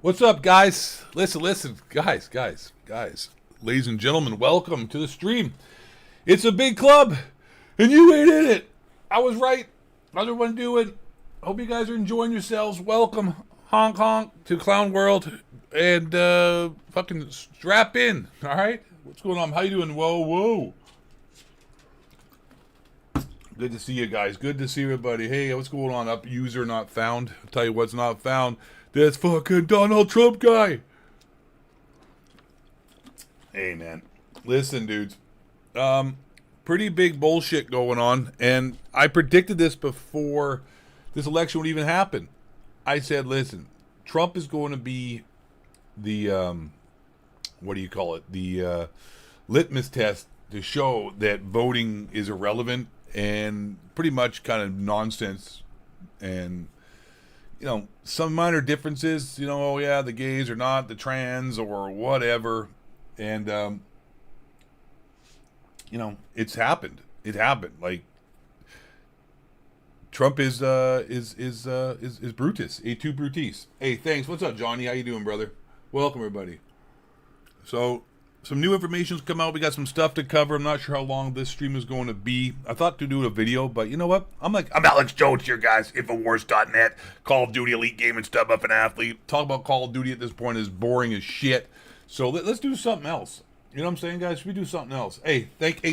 What's up, guys? Listen, guys. Ladies and gentlemen, welcome to the stream. It's a big club, and you ain't in it. I was right. How's everyone doing? Hope you guys are enjoying yourselves. Welcome, honk honk, to Clown World, and fucking strap in. All right, what's going on? How you doing? Whoa. Good to see you guys. Good to see everybody. Hey, what's going on? Up user not found. I'll tell you what's not found. This fucking Donald Trump guy. Hey, man. Listen, dudes. Pretty big bullshit going on. And I predicted this before this election would even happen. I said, listen, Trump is going to be the, what do you call it? The litmus test to show that voting is irrelevant and pretty much kind of nonsense and, you know, some minor differences, you know, oh yeah, the gays are not the trans or whatever. And, you know, it's happened. It happened. Like, Trump is Brutus, A2 Brutis. Hey, thanks. What's up, Johnny? How you doing, brother? Welcome, everybody. So, some new information's come out. We got some stuff to cover. I'm not sure how long this stream is going to be. I thought to do a video, but you know what? I'm Alex Jones here, guys. Infowars.net. Call of Duty Elite Gaming Stuff Up an Athlete. Talk about Call of Duty at this point is boring as shit. So let's do something else. You know what I'm saying, guys? Should we do something else? Hey,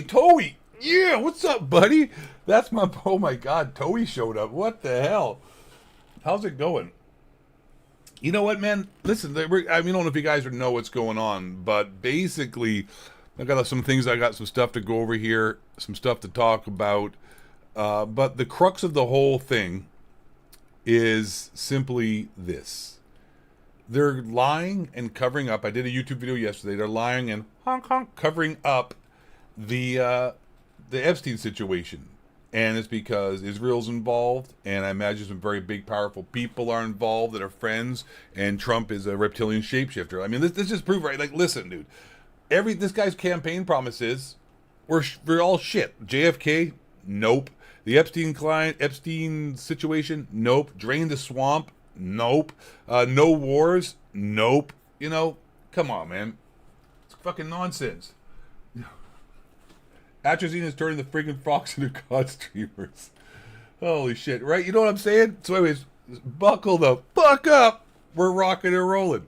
Toey. Yeah, what's up, buddy? That's my, oh my God, Toey showed up. What the hell? How's it going? You know what, man? Listen, I don't know if you guys know what's going on, but basically, I got some stuff to go over here, some stuff to talk about. But the crux of the whole thing is simply this. They're lying and covering up. I did a YouTube video yesterday. They're lying and covering up the Epstein situation. And it's because Israel's involved, and I imagine some very big, powerful people are involved that are friends, and Trump is a reptilian shapeshifter. I mean, this just proves, right? Like, listen, dude. This guy's campaign promises we're all shit. JFK, nope. The Epstein situation, nope. Drain the swamp, nope. No wars, nope. You know, come on, man. It's fucking nonsense. Atrazine is turning the friggin' frogs into god streamers. Holy shit, right? You know what I'm saying? So anyways, buckle the fuck up. We're rocking and rolling.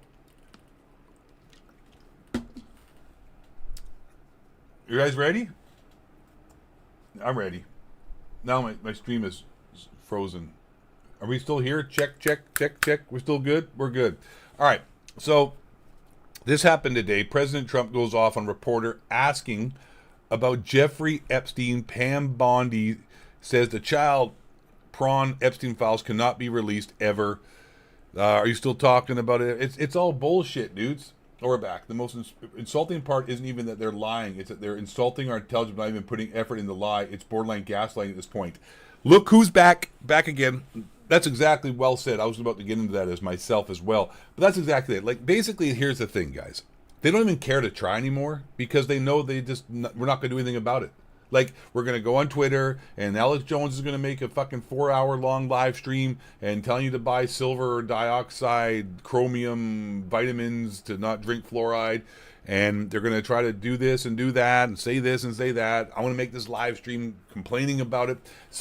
You guys ready? I'm ready. Now my stream is frozen. Are we still here? Check. We're still good? We're good. All right. So this happened today. President Trump goes off on reporter asking about Jeffrey Epstein. Pam Bondi says the child prawn Epstein files cannot be released ever. Are you still talking about it? It's all bullshit, dudes. Oh, we're back. The most insulting part isn't even that they're lying. It's that they're insulting our intelligence, not even putting effort in the lie. It's borderline gaslighting at this point. Look who's back again. That's exactly well said. I was about to get into that as myself as well. But that's exactly it. Like, basically, here's the thing, guys. They don't even care to try anymore because they know we're not going to do anything about it. Like, we're going to go on Twitter and Alex Jones is going to make a fucking 4-hour long live stream and telling you to buy silver dioxide, chromium, vitamins, to not drink fluoride. And they're going to try to do this and do that and say this and say that. I want to make this live stream complaining about it.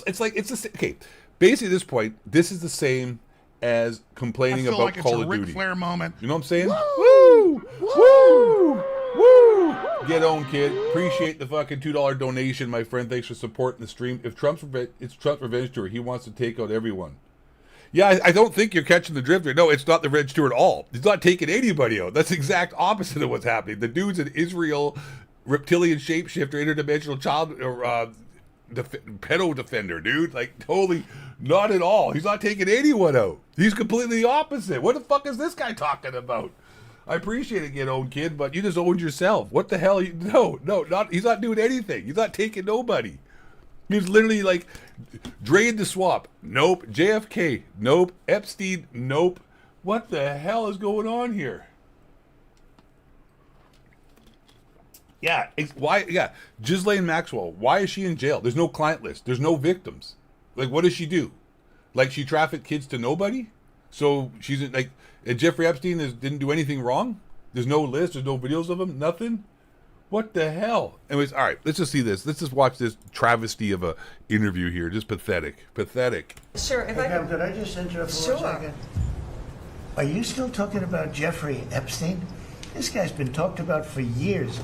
Okay. Basically at this point, this is the same as complaining about like Call of Duty. Ric Flair moment. You know what I'm saying? Woo! Woo! Woo! Get on, kid. Appreciate the fucking $2 donation, my friend. Thanks for supporting the stream. If it's Trump's revenge tour, he wants to take out everyone. Yeah, I don't think you're catching the drift here. No, it's not the revenge tour at all. He's not taking anybody out. That's the exact opposite of what's happening. The dude's an Israel reptilian shapeshifter, interdimensional child pedo defender, dude. Like, totally not at all. He's not taking anyone out. He's completely the opposite. What the fuck is this guy talking about? I appreciate it, get owned, kid, but you just owned yourself. What the hell? He's not doing anything. He's not taking nobody. He's literally like, drained the swamp. Nope. JFK. Nope. Epstein. Nope. What the hell is going on here? Yeah, why? Yeah, Ghislaine Maxwell. Why is she in jail? There's no client list. There's no victims. Like, what does she do? Like, she trafficked kids to nobody? So she's like, and Jeffrey Epstein didn't do anything wrong. There's no list. There's no videos of him. Nothing. What the hell? Anyways, all right. Let's just see this. Let's just watch this travesty of a interview here. Just pathetic. Pathetic. Sure. If Could I just interrupt for 1 second? Are you still talking about Jeffrey Epstein? This guy's been talked about for years.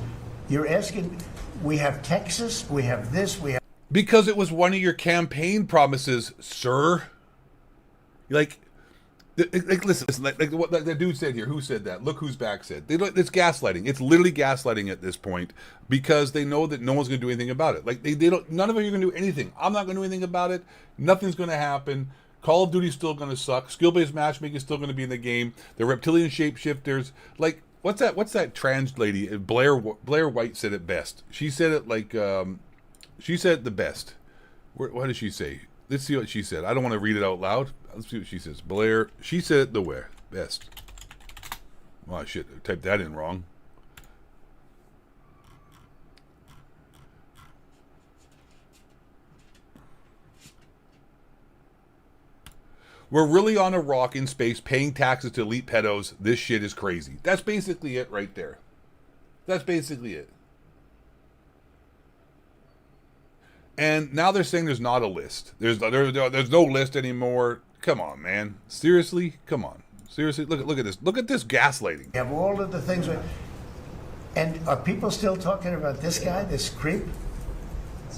You're asking, we have Texas, we have this, we have... Because it was one of your campaign promises, sir. Like listen, like what the dude said here. Who said that? Look who's back said. It's gaslighting. It's literally gaslighting at this point because they know that no one's going to do anything about it. Like they don't. None of you are going to do anything. I'm not going to do anything about it. Nothing's going to happen. Call of Duty's still going to suck. Skill-based matchmaking is still going to be in the game. The reptilian shapeshifters, like what's that trans lady? Blair White said it best. She said it like she said it the best. What did she say? Let's see what she said. I don't want to read it out loud. Let's see what she says. Blair, she said it the best. Oh shit, I typed that in wrong. We're really on a rock in space paying taxes to elite pedos. This shit is crazy. That's basically it right there. That's basically it. And now they're saying there's not a list. There's no list anymore. Come on, man. Seriously? Come on. Seriously? Look at this. Look at this gaslighting. You have all of the things. And are people still talking about this guy, this creep?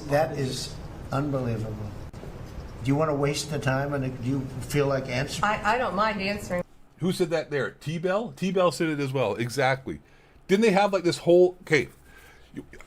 That is unbelievable. Do you want to waste the time and do you feel like answering? I don't mind answering. Who said that there? T-Bell? T-Bell said it as well. Exactly. Didn't they have like this whole... Okay.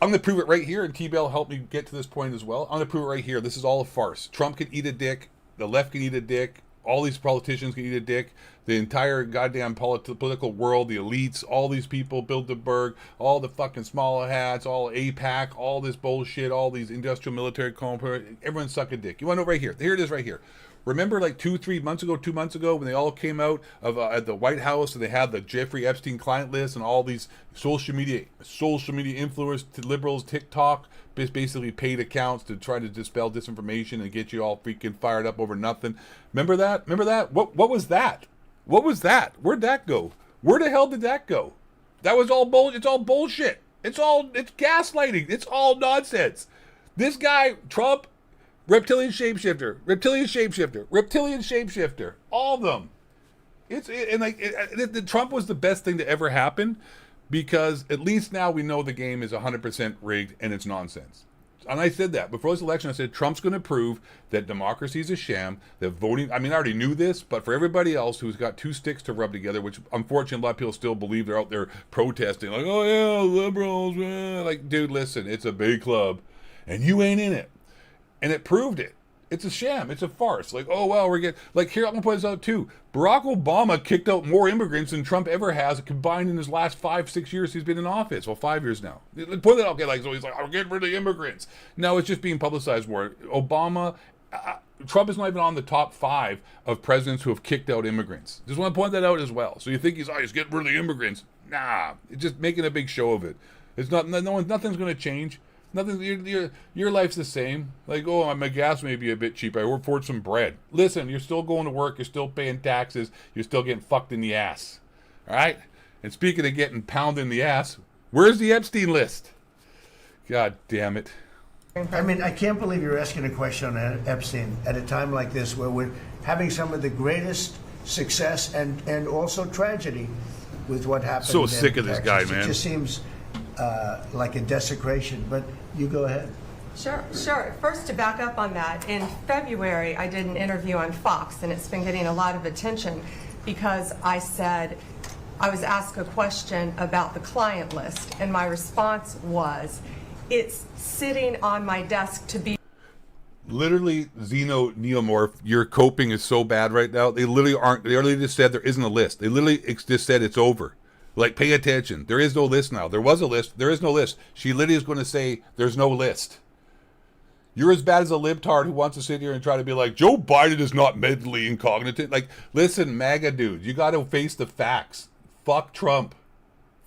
I'm going to prove it right here, and T-Bell helped me get to this point as well. I'm going to prove it right here. This is all a farce. Trump can eat a dick. The left can eat a dick. All these politicians can eat a dick. The entire goddamn political world, the elites, all these people, Bilderberg, all the fucking small hats, all APAC, all this bullshit, all these industrial military complex, everyone suck a dick. You want to know right here? Here it is right here. Remember like 2 months ago, when they all came out of at the White House and they had the Jeffrey Epstein client list and all these social media influencers, to liberals, TikTok, basically paid accounts to try to dispel disinformation and get you all freaking fired up over nothing. Remember that? What was that? What was that? Where'd that go? Where the hell did that go? That was all bull. It's all bullshit. It's gaslighting. It's all nonsense. This guy, Trump, reptilian shapeshifter, all of them. Trump was the best thing to ever happen because at least now we know the game is 100% rigged and it's nonsense. And I said that before this election. I said Trump's going to prove that democracy is a sham, that voting, I mean, I already knew this, but for everybody else who's got two sticks to rub together, which unfortunately a lot of people still believe, they're out there protesting like, oh yeah, liberals, like, dude, listen, it's a big club and you ain't in it. And it proved it. It's a sham. It's a farce. Like, oh, well, here, I'm going to point this out too. Barack Obama kicked out more immigrants than Trump ever has combined in his last 5-6 years he's been in office. Well, 5 years now. Point that out. Okay, like, so he's like, I'm getting rid of immigrants. No, it's just being publicized more. Obama, Trump is not even on the top 5 of presidents who have kicked out immigrants. Just want to point that out as well. So you think he's getting rid of the immigrants. Nah, it's just making a big show of it. It's not, nothing's going to change. Nothing. Your life's the same. Like, oh, my gas may be a bit cheap. I work for some bread. Listen, you're still going to work. You're still paying taxes. You're still getting fucked in the ass. All right. And speaking of getting pounded in the ass, where's the Epstein list? God damn it. I mean, I can't believe you're asking a question on Epstein at a time like this, where we're having some of the greatest success and also tragedy with what happened. So sick of this guy, man. It just seems like a desecration, but you go ahead. Sure. First, to back up on that, in February, I did an interview on Fox, and it's been getting a lot of attention because I said, I was asked a question about the client list, and my response was, it's sitting on my desk to be... Literally, Neomorph, your coping is so bad right now. They literally just said there isn't a list. They literally just said it's over. Like, pay attention. There is no list now. There was a list. There is no list. She literally is going to say there's no list. You're as bad as a libtard who wants to sit here and try to be like, Joe Biden is not mentally incognitive. Like, listen, MAGA dude, you got to face the facts. Fuck Trump.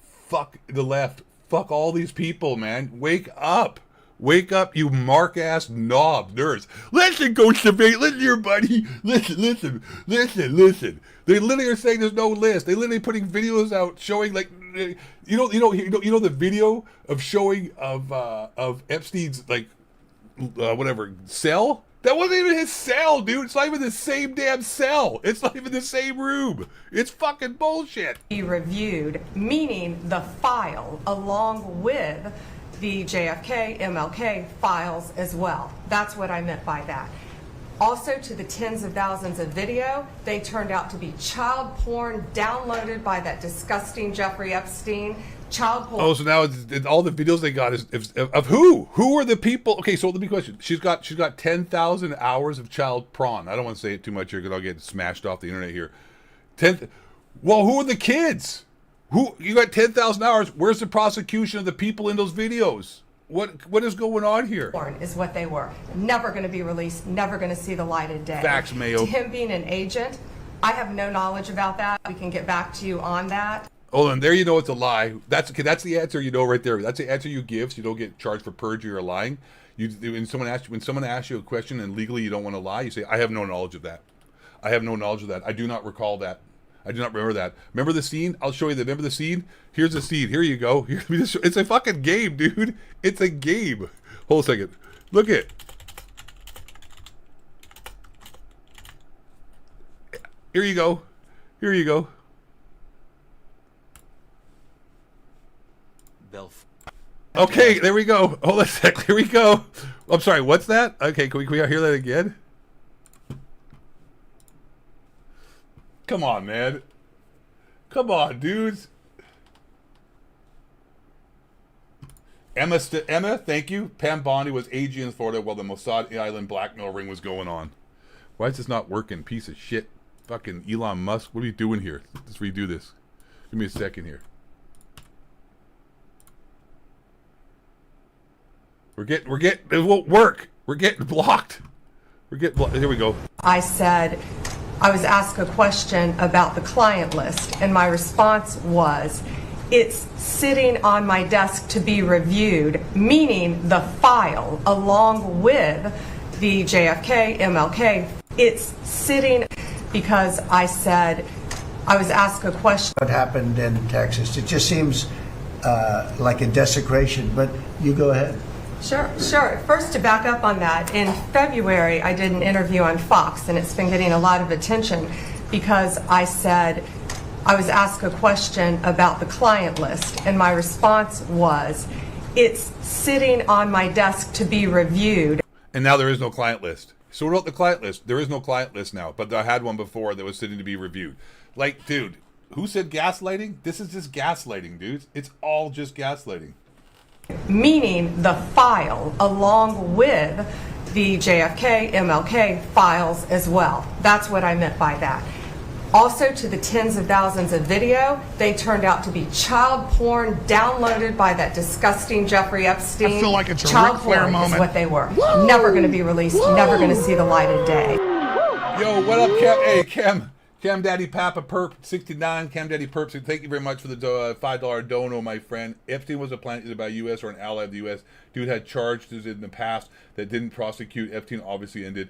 Fuck the left. Fuck all these people, man. Wake up. Wake up, you mark-ass knob nerds. Listen, Coach Debate, listen here, buddy. Listen. They literally are saying there's no list. They literally putting videos out showing, like, you know the video of showing of Epstein's, like, whatever, cell? That wasn't even his cell, dude. It's not even the same damn cell. It's not even the same room. It's fucking bullshit. Be reviewed, meaning the file along with the JFK, MLK files as well. That's what I meant by that. Also, to the tens of thousands of video, they turned out to be child porn downloaded by that disgusting Jeffrey Epstein. Child porn. Oh, so now it's all the videos they got is of who? Who are the people? Okay, so let me question. She's got 10,000 hours of child porn. I don't want to say it too much here because I'll get smashed off the internet here. Well, who are the kids? Who you got 10,000 hours? Where's the prosecution of the people in those videos? What is going on here? Porn is what they were. Never going to be released. Never going to see the light of day. Facts, Mayo. To him being an agent, I have no knowledge about that. We can get back to you on that. Oh, and there you know it's a lie. That's okay. That's the answer you know right there. That's the answer you give, so you don't get charged for perjury or lying. When someone asks you a question and legally you don't want to lie, you say, "I have no knowledge of that. I have no knowledge of that. I do not recall that. I do not remember that. Remember the scene? I'll show you. Remember the scene? Here's the scene. Here you go. It's a fucking game, dude. It's a game. Hold a second. Look it. Here you go. Here you go. Okay, there we go. Hold on a sec. Here we go. I'm sorry. What's that? Okay, can we hear that again? Come on, man. Come on, dudes. Emma, thank you. Pam Bondi was AG in Florida while the Mossad Island blackmail ring was going on. Why is this not working? Piece of shit. Fucking Elon Musk. What are you doing here? Let's redo this. Give me a second here. It won't work. We're getting blocked. Here we go. I said, I was asked a question about the client list, and my response was, it's sitting on my desk to be reviewed, meaning the file along with the JFK, MLK. It's sitting because I said, I was asked a question. What happened in Texas? It just seems like a desecration, but you go ahead. Sure. First, to back up on that, in February, I did an interview on Fox, and it's been getting a lot of attention because I said, I was asked a question about the client list, and my response was, it's sitting on my desk to be reviewed. And now there is no client list. So what about the client list? There is no client list now, but I had one before that was sitting to be reviewed. Like, dude, who said gaslighting? This is just gaslighting, dudes. It's all just gaslighting. Meaning the file along with the JFK, MLK files as well. That's what I meant by that. Also, to the tens of thousands of video, they turned out to be child porn downloaded by that disgusting Jeffrey Epstein. I feel like it's a child Ric Flair porn moment. is what they were. Woo! Never going to be released. Woo! Never going to see the light of day. Yo, what up, Cam? Hey, Cam Daddy Papa Perp 69. Cam Daddy Perp, thank you very much for the $5 dono, my friend. Epstein was a plant either by U.S. or an ally of the U.S. Dude had charges in the past that didn't prosecute. Epstein obviously ended.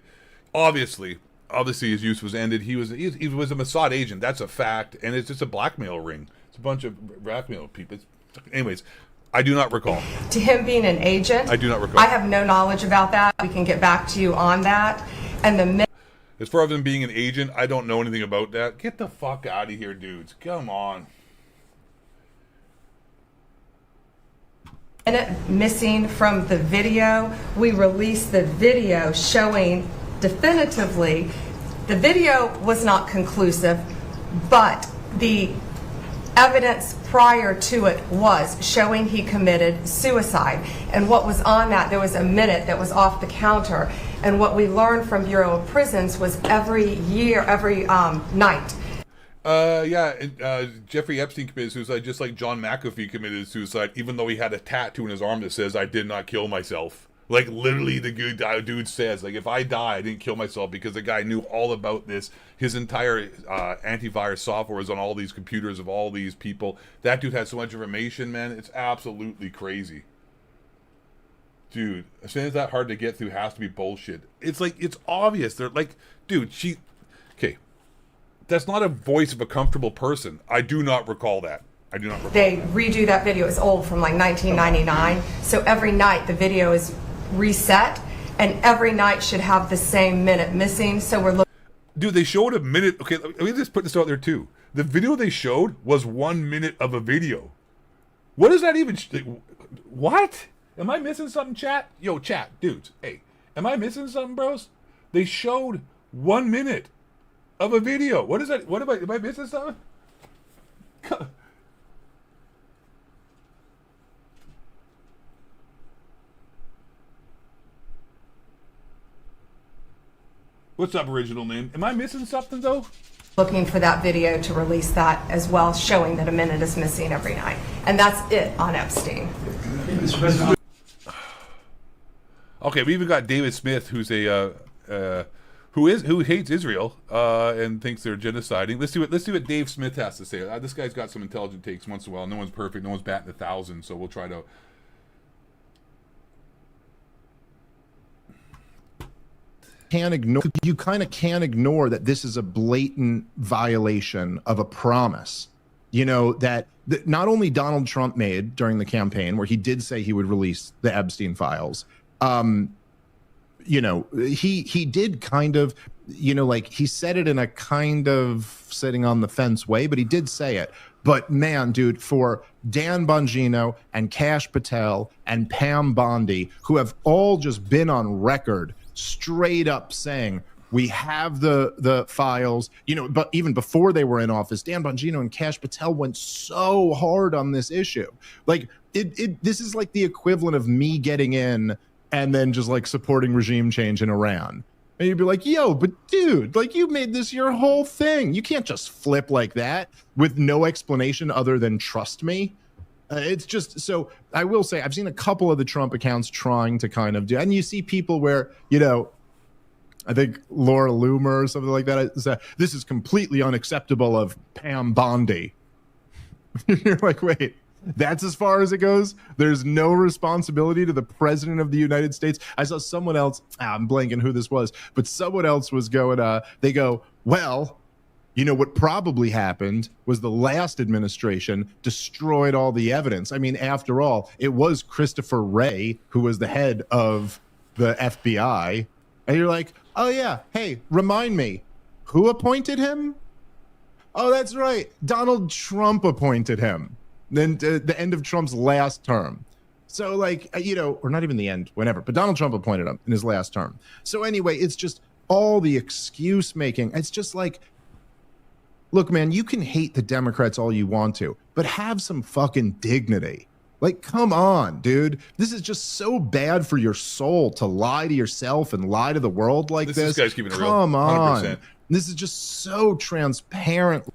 Obviously his use was ended. He was a Mossad agent. That's a fact. And it's just a blackmail ring. It's a bunch of blackmail people. Anyways, I do not recall. To him being an agent, I do not recall. I have no knowledge about that. We can get back to you on that. And the As far as him being an agent, I don't know anything about that. Get the fuck out of here, dudes. Come on. Missing from the video, we released the video showing definitively the video was not conclusive, but the evidence prior to it was showing he committed suicide. And what was on that, there was a minute that was off the counter. And what we learned from Bureau of Prisons was every night. Jeffrey Epstein committed suicide just like John McAfee committed suicide, even though he had a tattoo in his arm that says, I did not kill myself. Like, literally the dude says, like, if I die, I didn't kill myself, because the guy knew all about this. His entire antivirus software was on all these computers of all these people. That dude had so much information, man. It's absolutely crazy. Dude, saying it's that hard to get through has to be bullshit. It's like, it's obvious. They're like, dude, okay. That's not a voice of a comfortable person. I do not recall that. They redo that video. It's old, from like 1999. So every night the video is reset, and every night should have the same minute missing. So we're looking. Dude, they showed a minute. Okay, let me just put this out there too. The video they showed was 1 minute of a video. What does that even? What? Am I missing something, chat? Yo, chat, dudes. Hey, am I missing something, bros? They showed 1 minute of a video. What is that? Am I missing something? What's up, original name? Am I missing something, though? Looking for that video to release that as well, showing that a minute is missing every night. And that's it on Epstein. Okay, we even got David Smith, who's who hates Israel and thinks they're genociding. Let's see what Dave Smith has to say. This guy's got some intelligent takes once in a while. No one's perfect. No one's batting 1,000. So we'll try to. You kind of can't ignore that this is a blatant violation of a promise, you know, that not only Donald Trump made during the campaign, where he did say he would release the Epstein files. You know, he did kind of, you know, like he said it in a kind of sitting on the fence way, but he did say it. But man, dude, for Dan Bongino and Kash Patel and Pam Bondi, who have all just been on record straight up saying we have the files, you know, but even before they were in office, Dan Bongino and Kash Patel went so hard on this issue. Like this is like the equivalent of me getting in and then just like supporting regime change in Iran. And you'd be like, yo, but dude, like you made this your whole thing. You can't just flip like that with no explanation other than trust me. It's just, so I will say, I've seen a couple of the Trump accounts trying to kind of do, and you see people where, you know, I think Laura Loomer or something like that said, this is completely unacceptable of Pam Bondi. You're like, wait, that's as far as it goes? There's no responsibility to the president of the United States? I saw someone else, I'm blanking who this was, but someone else was going, they go, well, you know, what probably happened was the last administration destroyed all the evidence. I mean, after all, it was Christopher Wray who was the head of the FBI. And you're like, oh, yeah, hey, remind me, who appointed him? Oh, that's right. Donald Trump appointed him. Then the end of Trump's last term. So, like, you know, or not even the end, whenever, but Donald Trump appointed him in his last term. So anyway, it's just all the excuse making. It's just like, look, man, you can hate the Democrats all you want to, but have some fucking dignity. Like, come on, dude. This is just so bad for your soul to lie to yourself and lie to the world like this. This guy's keeping it real. Come on. 100%. This is just so transparent.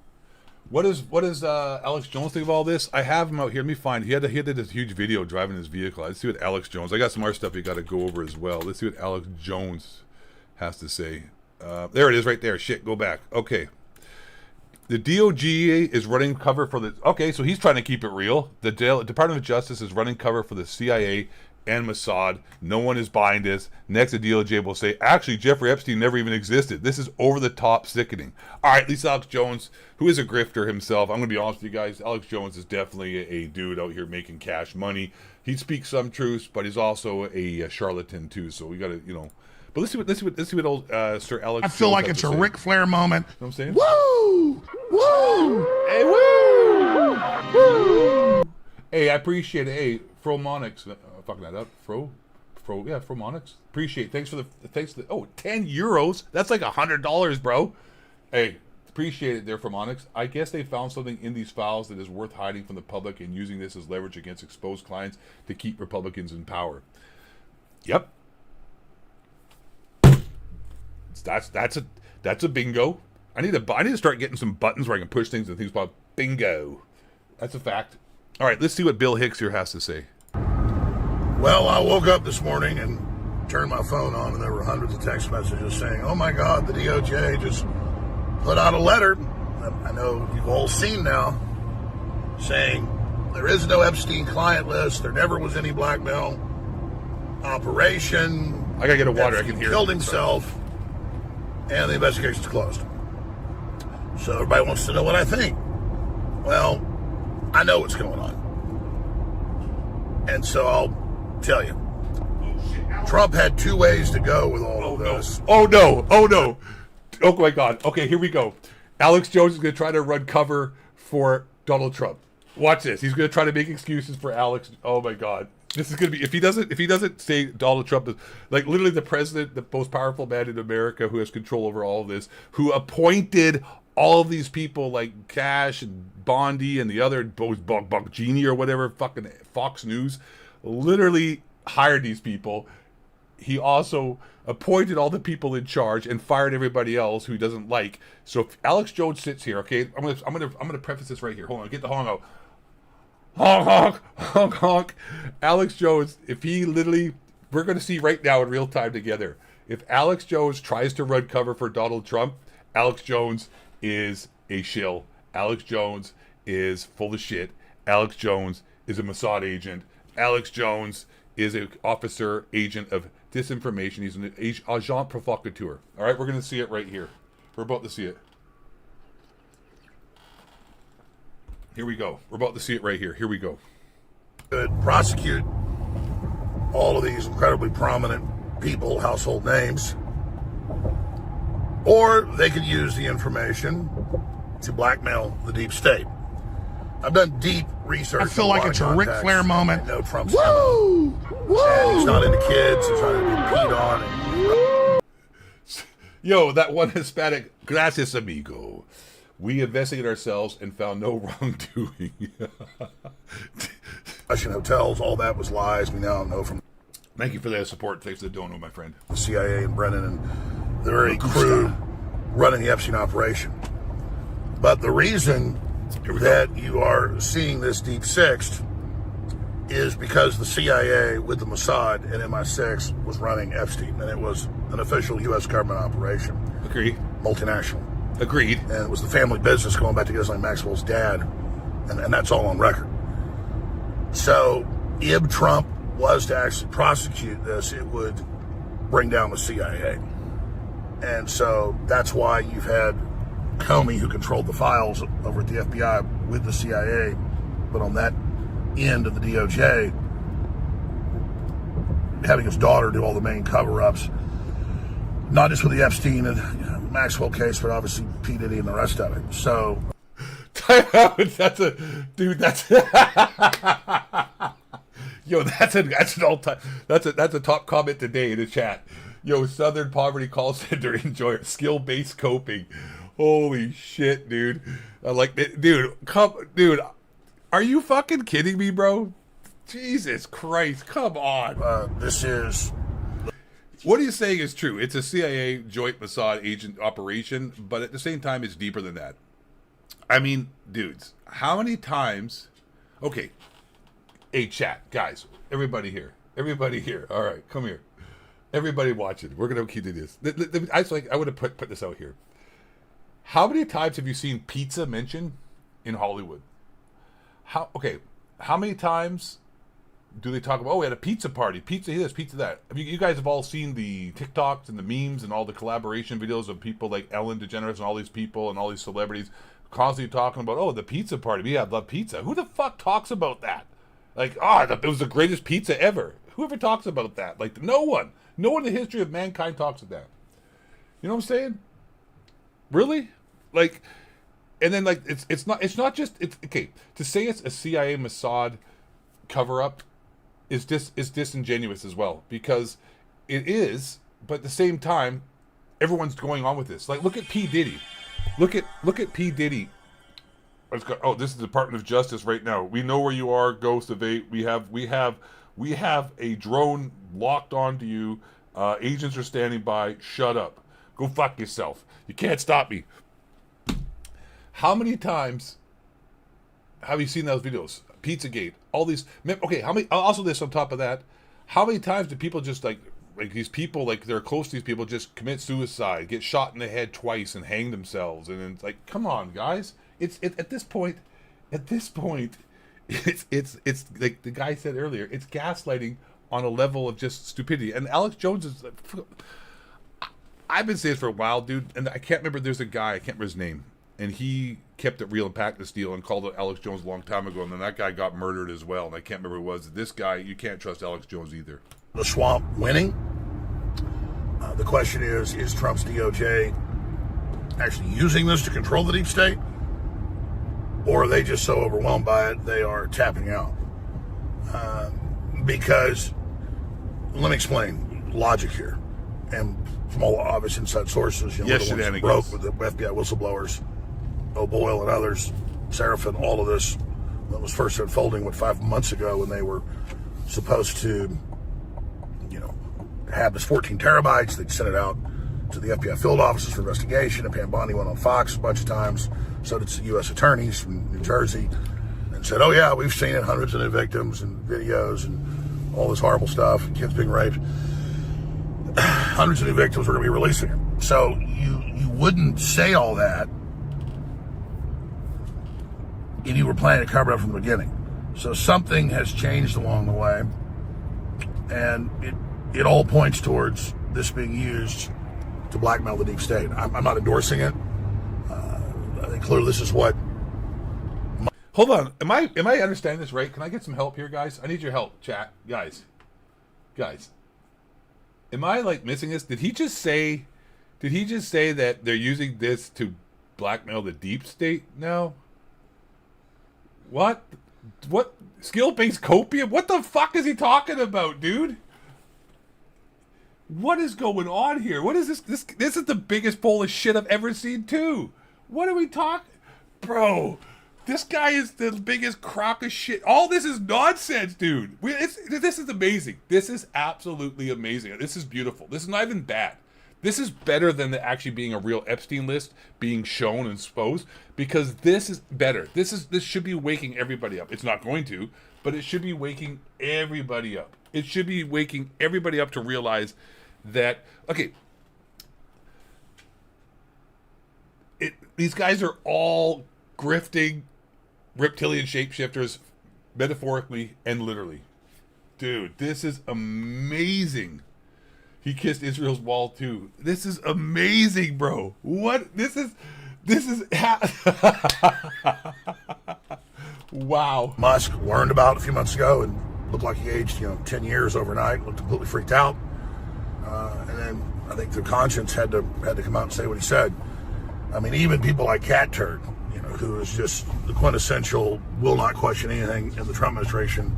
What does Alex Jones think of all this? I have him out here. Let me find. He did this huge video driving his vehicle. Let's see what Alex Jones. I got some more stuff we got to go over as well. Let's see what Alex Jones has to say. There it is, right there. Shit, go back. Okay. The DOJ is running cover for the. Okay, so he's trying to keep it real. The Department of Justice is running cover for the CIA and Mossad. No one is buying this. Next, the DOJ will say, actually, Jeffrey Epstein never even existed. This is over the top sickening. All right, at least Alex Jones, who is a grifter himself, I'm going to be honest with you guys, Alex Jones is definitely a dude out here making cash money. He speaks some truths, but he's also a charlatan too. So we got to, you know. But let's see what old Sir Alex. I feel like it's a Ric Flair moment. You know what I'm saying? Woo! Woo! Hey, woo! Woo! Hey, I appreciate it. Hey, Fromonix, fucking that up. Fromonix. Appreciate. Thanks for the 10 euros. That's like $100, bro. Hey, appreciate it there, Fromonix. I guess they found something in these files that is worth hiding from the public and using this as leverage against exposed clients to keep Republicans in power. Yep. That's a bingo. I need to start getting some buttons where I can push things and things about bingo. That's a fact. All right, let's see what Bill Hicks here has to say. Well, I woke up this morning and turned my phone on, and there were hundreds of text messages saying, oh my God, the DOJ just put out a letter. I know you've all seen now, saying there is no Epstein client list. There never was any blackmail. operation. I gotta get a water. I Epstein can hear. Killed himself, and the investigation's closed. So everybody wants to know what I think. Well, I know what's going on, and so I'll tell you. Trump had two ways to go with all of this. Oh no! Oh no! Oh my God! Okay, here we go. Alex Jones is going to try to run cover for Donald Trump. Watch this. He's going to try to make excuses for Alex. Oh my God! This is going to be if he doesn't say Donald Trump is like literally the president, the most powerful man in America who has control over all of this, who appointed all of these people like Cash and Bondi and the other Bongini or whatever, fucking Fox News, literally hired these people. He also appointed all the people in charge and fired everybody else who he doesn't like. So if Alex Jones sits here, okay, I'm gonna preface this right here. Hold on, get the honk out. Honk honk honk honk. Alex Jones, if he literally, we're gonna see right now in real time together. If Alex Jones tries to run cover for Donald Trump, Alex Jones is a shill. Alex Jones is full of shit. Alex Jones is a Mossad agent. Alex Jones is an officer agent of disinformation. He's an agent provocateur. All right, we're going to see it right here. We're about to see it. Here we go. We're about to see it right here. Here we go. Could prosecute all of these incredibly prominent people, household names, or they could use the information to blackmail the deep state. I've done deep research. I feel like it's a Ric Flair moment. I know Trump's and he's not into kids. He's not into being peed on. Yo, that one Hispanic. Gracias, amigo. We investigated ourselves and found no wrongdoing. Russian hotels, all that was lies. We now know from Thank you for that support. Thanks for the dono, my friend. the CIA and Brennan and the very crew running the Epstein operation. But the reason that you are seeing this deep sixth is because the CIA with the Mossad and MI6 was running Epstein, and it was an official U.S. government operation. Agreed. Multinational. Agreed. And it was the family business going back to Ghislaine Maxwell's dad, and that's all on record. So if Trump was to actually prosecute this, it would bring down the CIA. And so that's why you've had Comey, who controlled the files over at the FBI with the CIA, but on that end of the DOJ, having his daughter do all the main cover-ups, not just with the Epstein and Maxwell case, but obviously P. Diddy and the rest of it. So that's a dude. That's yo. That's an all-time. That's a top comment today in the chat. Yo, Southern Poverty Call Center enjoyer, skill-based coping. Holy shit, dude! I like it, dude. Dude. Are you fucking kidding me, bro? Jesus Christ! Come on. this is What he's saying is true. It's a CIA joint Mossad agent operation, but at the same time, it's deeper than that. I mean, dudes, how many times? Okay, hey, chat, guys, everybody here, all right, come here, everybody watching. We're gonna keep doing this. I would have put this out here. How many times have you seen pizza mentioned in Hollywood? How many times do they talk about, oh, we had a pizza party, pizza this, pizza that? I mean, you guys have all seen the TikToks and the memes and all the collaboration videos of people like Ellen DeGeneres and all these people and all these celebrities constantly talking about, oh, the pizza party. Yeah, I love pizza. Who the fuck talks about that? Like, it was the greatest pizza ever. Whoever talks about that? Like, no one. No one in the history of mankind talks about that. You know what I'm saying? Really? Like, and then like it's not just okay to say it's a CIA Mossad cover up is disingenuous as well, because it is, but at the same time everyone's going on with this. Like, look at P. Diddy. Look at P. Diddy. This is the Department of Justice right now. We know where you are, Ghost of 8. We have a drone locked onto you. Agents are standing by. Shut up. Go fuck yourself. You can't stop me. How many times have you seen those videos? Pizzagate, all these. Okay, how many? Also, this on top of that, how many times do people just like these people, like they're close to these people, just commit suicide, get shot in the head twice, and hang themselves? And it's like, come on, guys. It's at this point, it's like the guy said earlier, it's gaslighting on a level of just stupidity. And Alex Jones is, I've been saying this for a while, dude, and I can't remember, there's a guy, I can't remember his name, and he kept it real and packed this deal and called it Alex Jones a long time ago, and then that guy got murdered as well, and I can't remember who it was. This guy, you can't trust Alex Jones either. The swamp winning. The question is Trump's DOJ actually using this to control the deep state? Or are they just so overwhelmed by it, they are tapping out? Because, let me explain logic here. And from all obvious inside sources, you know, yes, the ones that broke with the FBI whistleblowers, O'Boyle and others, Seraphin, all of this that was first unfolding 5 months ago when they were supposed to, you know, have this 14 terabytes. They'd sent it out to the FBI field offices for investigation, and Pam Bondi went on Fox a bunch of times. So did the U.S. attorneys from New Jersey, and said, oh yeah, we've seen it, hundreds of new victims and videos and all this horrible stuff, kids being raped. Hundreds of new victims, we're going to be releasing it. So you wouldn't say all that if you were planning to cover it up from the beginning. So something has changed along the way, and it all points towards this being used to blackmail the deep state. I'm not endorsing it. I think clearly this is what. Hold on, am I understanding this right? Can I get some help here, guys? I need your help, chat, guys. Am I like missing this? Did he just say that they're using this to blackmail the deep state now? What skill-based copium? What the fuck is he talking about, dude? What is going on here? What is this? This is the biggest bowl of shit I've ever seen, too. What are we talking? Bro, this guy is the biggest crock of shit. All this is nonsense, dude. This is amazing. This is absolutely amazing. This is beautiful. This is not even bad. This is better than actually being a real Epstein list being shown and exposed, because this is better. This should be waking everybody up. It's not going to, but it should be waking everybody up. It should be waking everybody up to realize that, okay, these guys are all grifting reptilian shapeshifters, metaphorically and literally. Dude, this is amazing. He kissed Israel's wall too. This is amazing, bro. What? This is wow. Musk learned about a few months ago and looked like he aged, 10 years overnight. Looked completely freaked out. And then I think the conscience had to come out and say what he said. I mean, even people like Cat Turd, who is just the quintessential will not question anything in the Trump administration,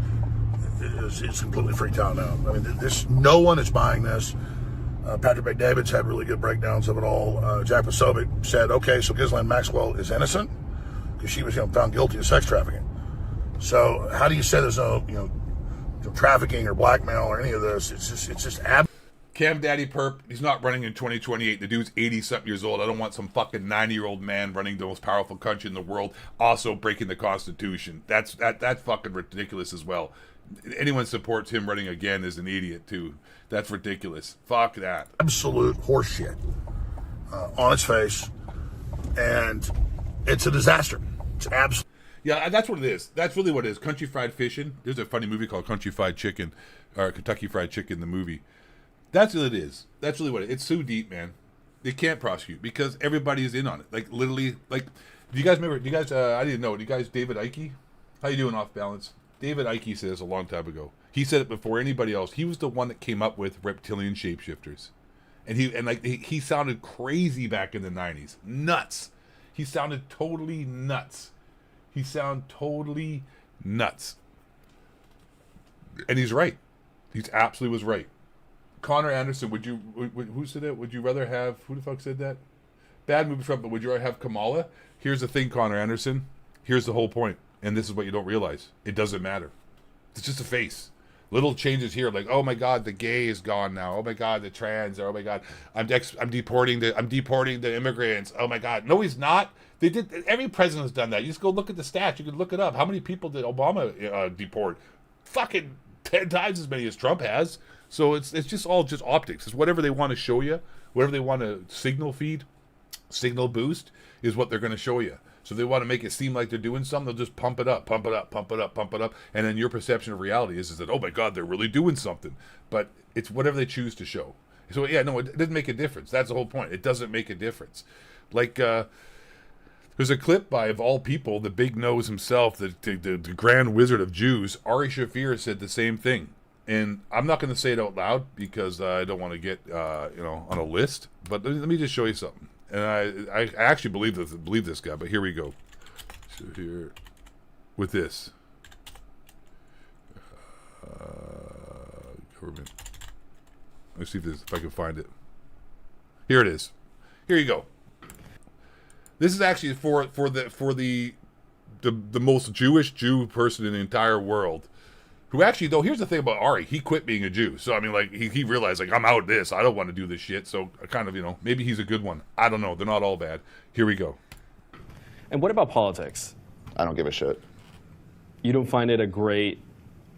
is completely freaked out now. I mean, no one is buying this. Patrick McDavid's had really good breakdowns of it all. Jack Posobiec said, okay, so Ghislaine Maxwell is innocent because she was found guilty of sex trafficking. So how do you say there's no trafficking or blackmail or any of this? It's just Cam Daddy Perp, he's not running in 2028. The dude's 80-something years old. I don't want some fucking 90-year-old man running the most powerful country in the world, also breaking the Constitution. That's fucking ridiculous as well. Anyone supports him running again is an idiot, too. That's ridiculous. Fuck that. Absolute horseshit on its face, and it's a disaster. It's absolute. Yeah, that's what it is. That's really what it is. Country Fried Fishing. There's a funny movie called Country Fried Chicken, or Kentucky Fried Chicken, the movie. That's what it is. That's really what it is. It's so deep, man. They can't prosecute because everybody is in on it. Like, literally, like, do you guys remember, I didn't know, do you guys, David Icke? How you doing, Off Balance? David Icke said this a long time ago. He said it before anybody else. He was the one that came up with reptilian shapeshifters. And he sounded crazy back in the 90s. Nuts. He sounded totally nuts. And he's right. He's absolutely was right. Connor Anderson, who said that? Would you rather have, who the fuck said that? Bad movie Trump, but would you rather have Kamala? Here's the thing, Connor Anderson. Here's the whole point. And this is what you don't realize. It doesn't matter. It's just a face. Little changes here, like, oh my God, the gay is gone now. Oh my God, the trans. Or, oh my God, I'm deporting the immigrants. Oh my God, no, he's not. They did. Every president has done that. You just go look at the stats. You can look it up. How many people did Obama deport? Fucking 10 times as many as Trump has. So it's just all just optics. It's whatever they want to show you, whatever they want to signal feed, signal boost is what they're going to show you. So they want to make it seem like they're doing something. They'll just pump it up, pump it up, pump it up, pump it up. And then your perception of reality is that, oh my God, they're really doing something. But it's whatever they choose to show. So yeah, no, it doesn't make a difference. That's the whole point. It doesn't make a difference. Like, there's a clip by, of all people, the big nose himself, the grand wizard of Jews, Ari Shafir, said the same thing. And I'm not going to say it out loud because I don't want to get on a list. But let me just show you something. And I actually believe this guy. But here we go. So here, with this government. Let's see if I can find it. Here it is. Here you go. This is actually for the most Jewish Jew person in the entire world. Who actually, though, here's the thing about Ari. He quit being a Jew. So, I mean, like, he realized, like, I'm out of this. I don't want to do this shit. So, kind of, maybe he's a good one. I don't know. They're not all bad. Here we go. And what about politics? I don't give a shit. You don't find it a great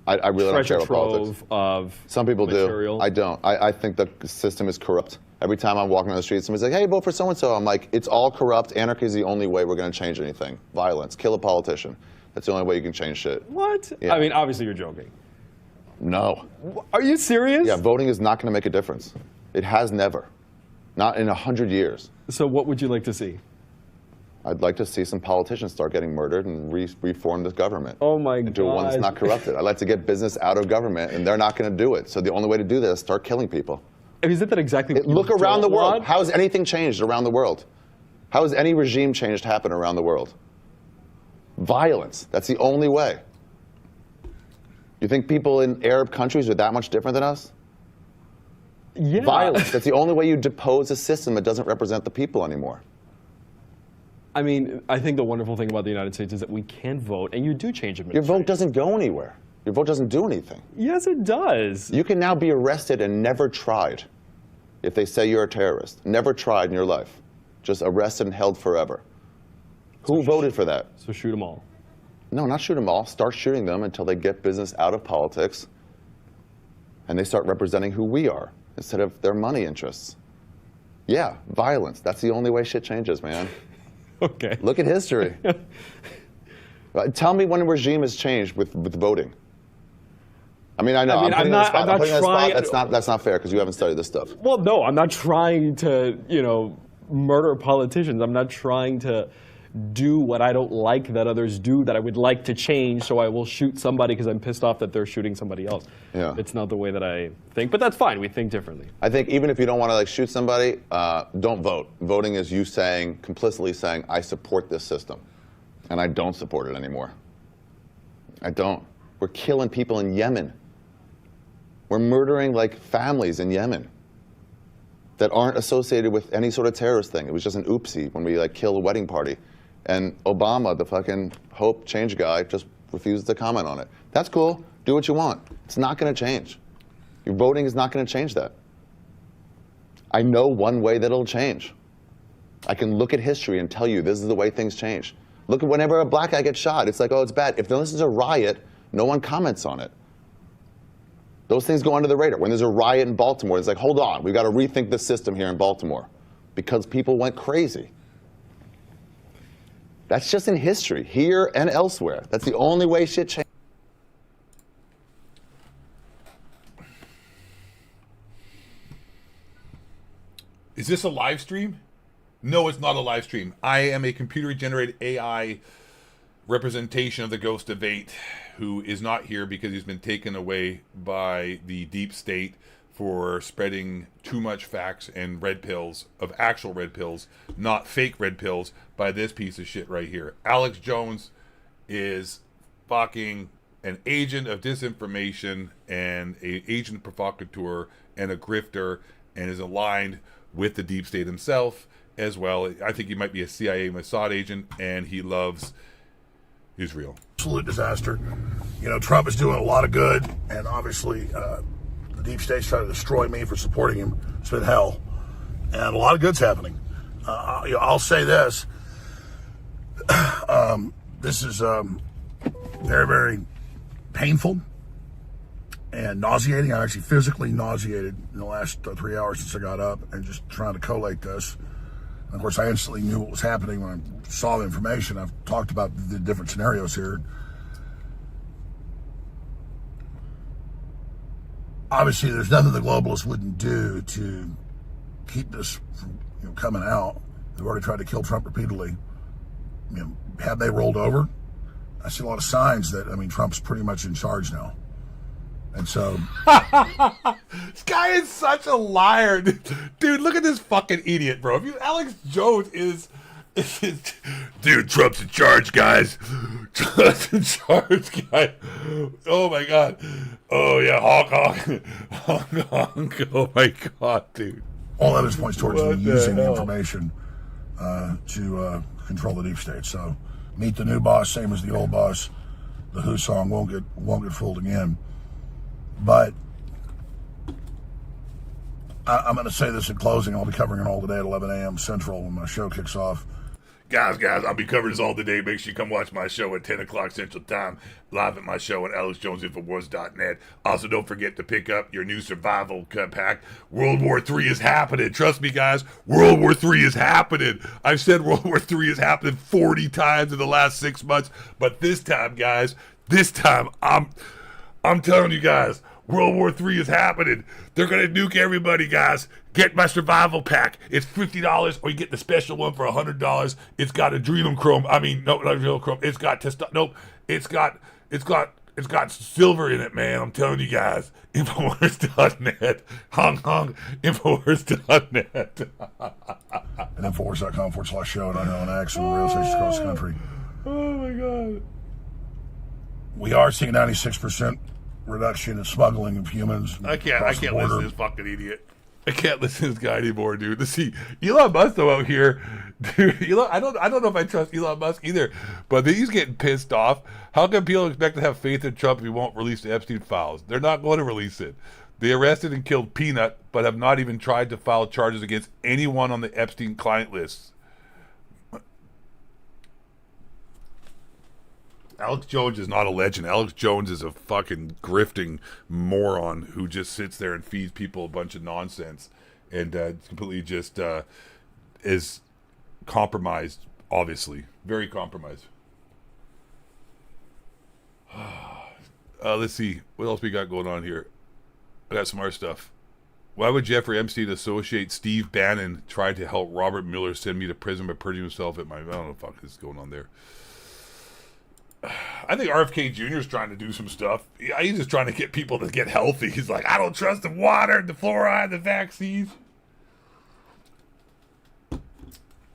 I really don't care treasure about politics. trove of Some people material? do. I don't. I think the system is corrupt. Every time I'm walking on the street, somebody's like, hey, vote for so-and-so. I'm like, it's all corrupt. Anarchy is the only way we're going to change anything. Violence. Kill a politician. That's the only way you can change shit. What? Yeah. I mean, obviously you're joking. No. Are you serious? Yeah, voting is not going to make a difference. It has never. Not in 100 years. So what would you like to see? I'd like to see some politicians start getting murdered and reform this government. Oh my and do one that's God. not corrupted. I'd like to get business out of government, and they're not going to do it. So the only way to do this is start killing people. Isn't that exactly what you Look around the don't world. want? How has anything changed around the world? How has any regime change happen around the world? Violence. That's the only way. You think people in Arab countries are that much different than us? Yeah. Violence. That's the only way you depose a system that doesn't represent the people anymore. I mean, I think the wonderful thing about the United States is that we can vote, and you do change Your administration. vote doesn't go anywhere. Your vote doesn't do anything. Yes, it does. You can now be arrested and never tried if they say you're a terrorist. Never tried in your life. Just arrested and held forever. Who voted for that? So shoot them all. No, not shoot them all. Start shooting them until they get business out of politics and they start representing who we are instead of their money interests. Yeah, violence. That's the only way shit changes, man. Okay. Look at history. Tell me when a regime has changed with voting. I mean, I know. I mean, I'm I'm putting not you on the spot. trying- That's not fair because you haven't studied this stuff. Well, no, I'm not trying to, murder politicians. I'm not trying to do what I don't like that others do that I would like to change, so I will shoot somebody because I'm pissed off that they're shooting somebody else. Yeah. It's not the way that I think, but that's fine. We think differently. I think even if you don't want to shoot somebody, don't vote. Voting is you complicitly saying, I support this system, and I don't support it anymore. I don't. We're killing people in Yemen. We're murdering families in Yemen that aren't associated with any sort of terrorist thing. It was just an oopsie when we killed a wedding party. And Obama, the fucking hope change guy, just refused to comment on it. That's cool. Do what you want. It's not going to change. Your voting is not going to change that. I know one way that it'll change. I can look at history and tell you this is the way things change. Look at whenever a black guy gets shot, it's like, oh, it's bad. If this is a riot, no one comments on it. Those things go under the radar. When there's a riot in Baltimore, it's like, hold on, we've got to rethink the system here in Baltimore because people went crazy. That's just in history, here and elsewhere. That's the only way shit changes. Is this a live stream? No, it's not a live stream. I am a computer-generated AI representation of the Ghost of 8, who is not here because he's been taken away by the deep state for spreading too much facts and red pills of actual red pills, not fake red pills, by this piece of shit right here. Alex Jones is fucking an agent of disinformation and an agent provocateur and a grifter and is aligned with the deep state himself as well. I think he might be a CIA Mossad agent, and he loves Israel. Absolute disaster. Trump is doing a lot of good, and obviously the deep state's trying to destroy me for supporting him. It's been hell, and a lot of good's happening. I'll say this. This is very, very painful and nauseating. I'm actually physically nauseated in the last 3 hours since I got up and just trying to collate this. Of course, I instantly knew what was happening when I saw the information. I've talked about the different scenarios here. Obviously, there's nothing the globalists wouldn't do to keep this from coming out. They've already tried to kill Trump repeatedly. Have they rolled over? I see a lot of signs that, Trump's pretty much in charge now. And so... This guy is such a liar. Dude, look at this fucking idiot, bro. Alex Jones is dude, Trump's in charge, guys. Trump's in charge, guys. Oh, my God. Oh, yeah, honk, honk. Honk, honk. Oh, my God, dude. All evidence points towards me using the information to control the deep state. So, meet the new boss, same as the old boss. The Who song won't get fooled again. But I'm going to say this in closing. I'll be covering it all today at 11 a.m. Central when my show kicks off. Guys, I'll be covering this all today. Make sure you come watch my show at 10 o'clock Central Time, live at my show at AlexJonesInfowars.net. Also, don't forget to pick up your new survival pack. World War III is happening. Trust me, guys, World War III is happening. I've said World War III is happening 40 times in the last 6 months, but this time, guys, I'm telling you guys, World War III is happening. They're going to nuke everybody, guys. Get my survival pack. It's $50, or you get the special one for $100. It's got adrenochrome. No, not adrenochrome. It's got it's got silver in it, man. I'm telling you guys. Infowars.net. Hong Kong. Infowars.net. And Infowars.com/show and on X and radio stations across the country. Oh my God. We are seeing 96% reduction in smuggling of humans. I can't listen to this fucking idiot. I can't listen to this guy anymore, dude. Let's see, Elon Musk though out here, dude. I don't know if I trust Elon Musk either, but he's getting pissed off. How can people expect to have faith in Trump if he won't release the Epstein files? They're not going to release it. They arrested and killed Peanut, but have not even tried to file charges against anyone on the Epstein client list. Alex Jones is not a legend. Alex Jones is a fucking grifting moron who just sits there and feeds people a bunch of nonsense and completely just is compromised, obviously. Very compromised. Let's see. What else we got going on here? I got some more stuff. Why would Jeffrey Epstein associate Steve Bannon trying to help Robert Mueller send me to prison by purging himself at my... I don't know what the fuck is going on there. I think RFK Jr. is trying to do some stuff. He's just trying to get people to get healthy. He's like, I don't trust the water, the fluoride, the vaccines.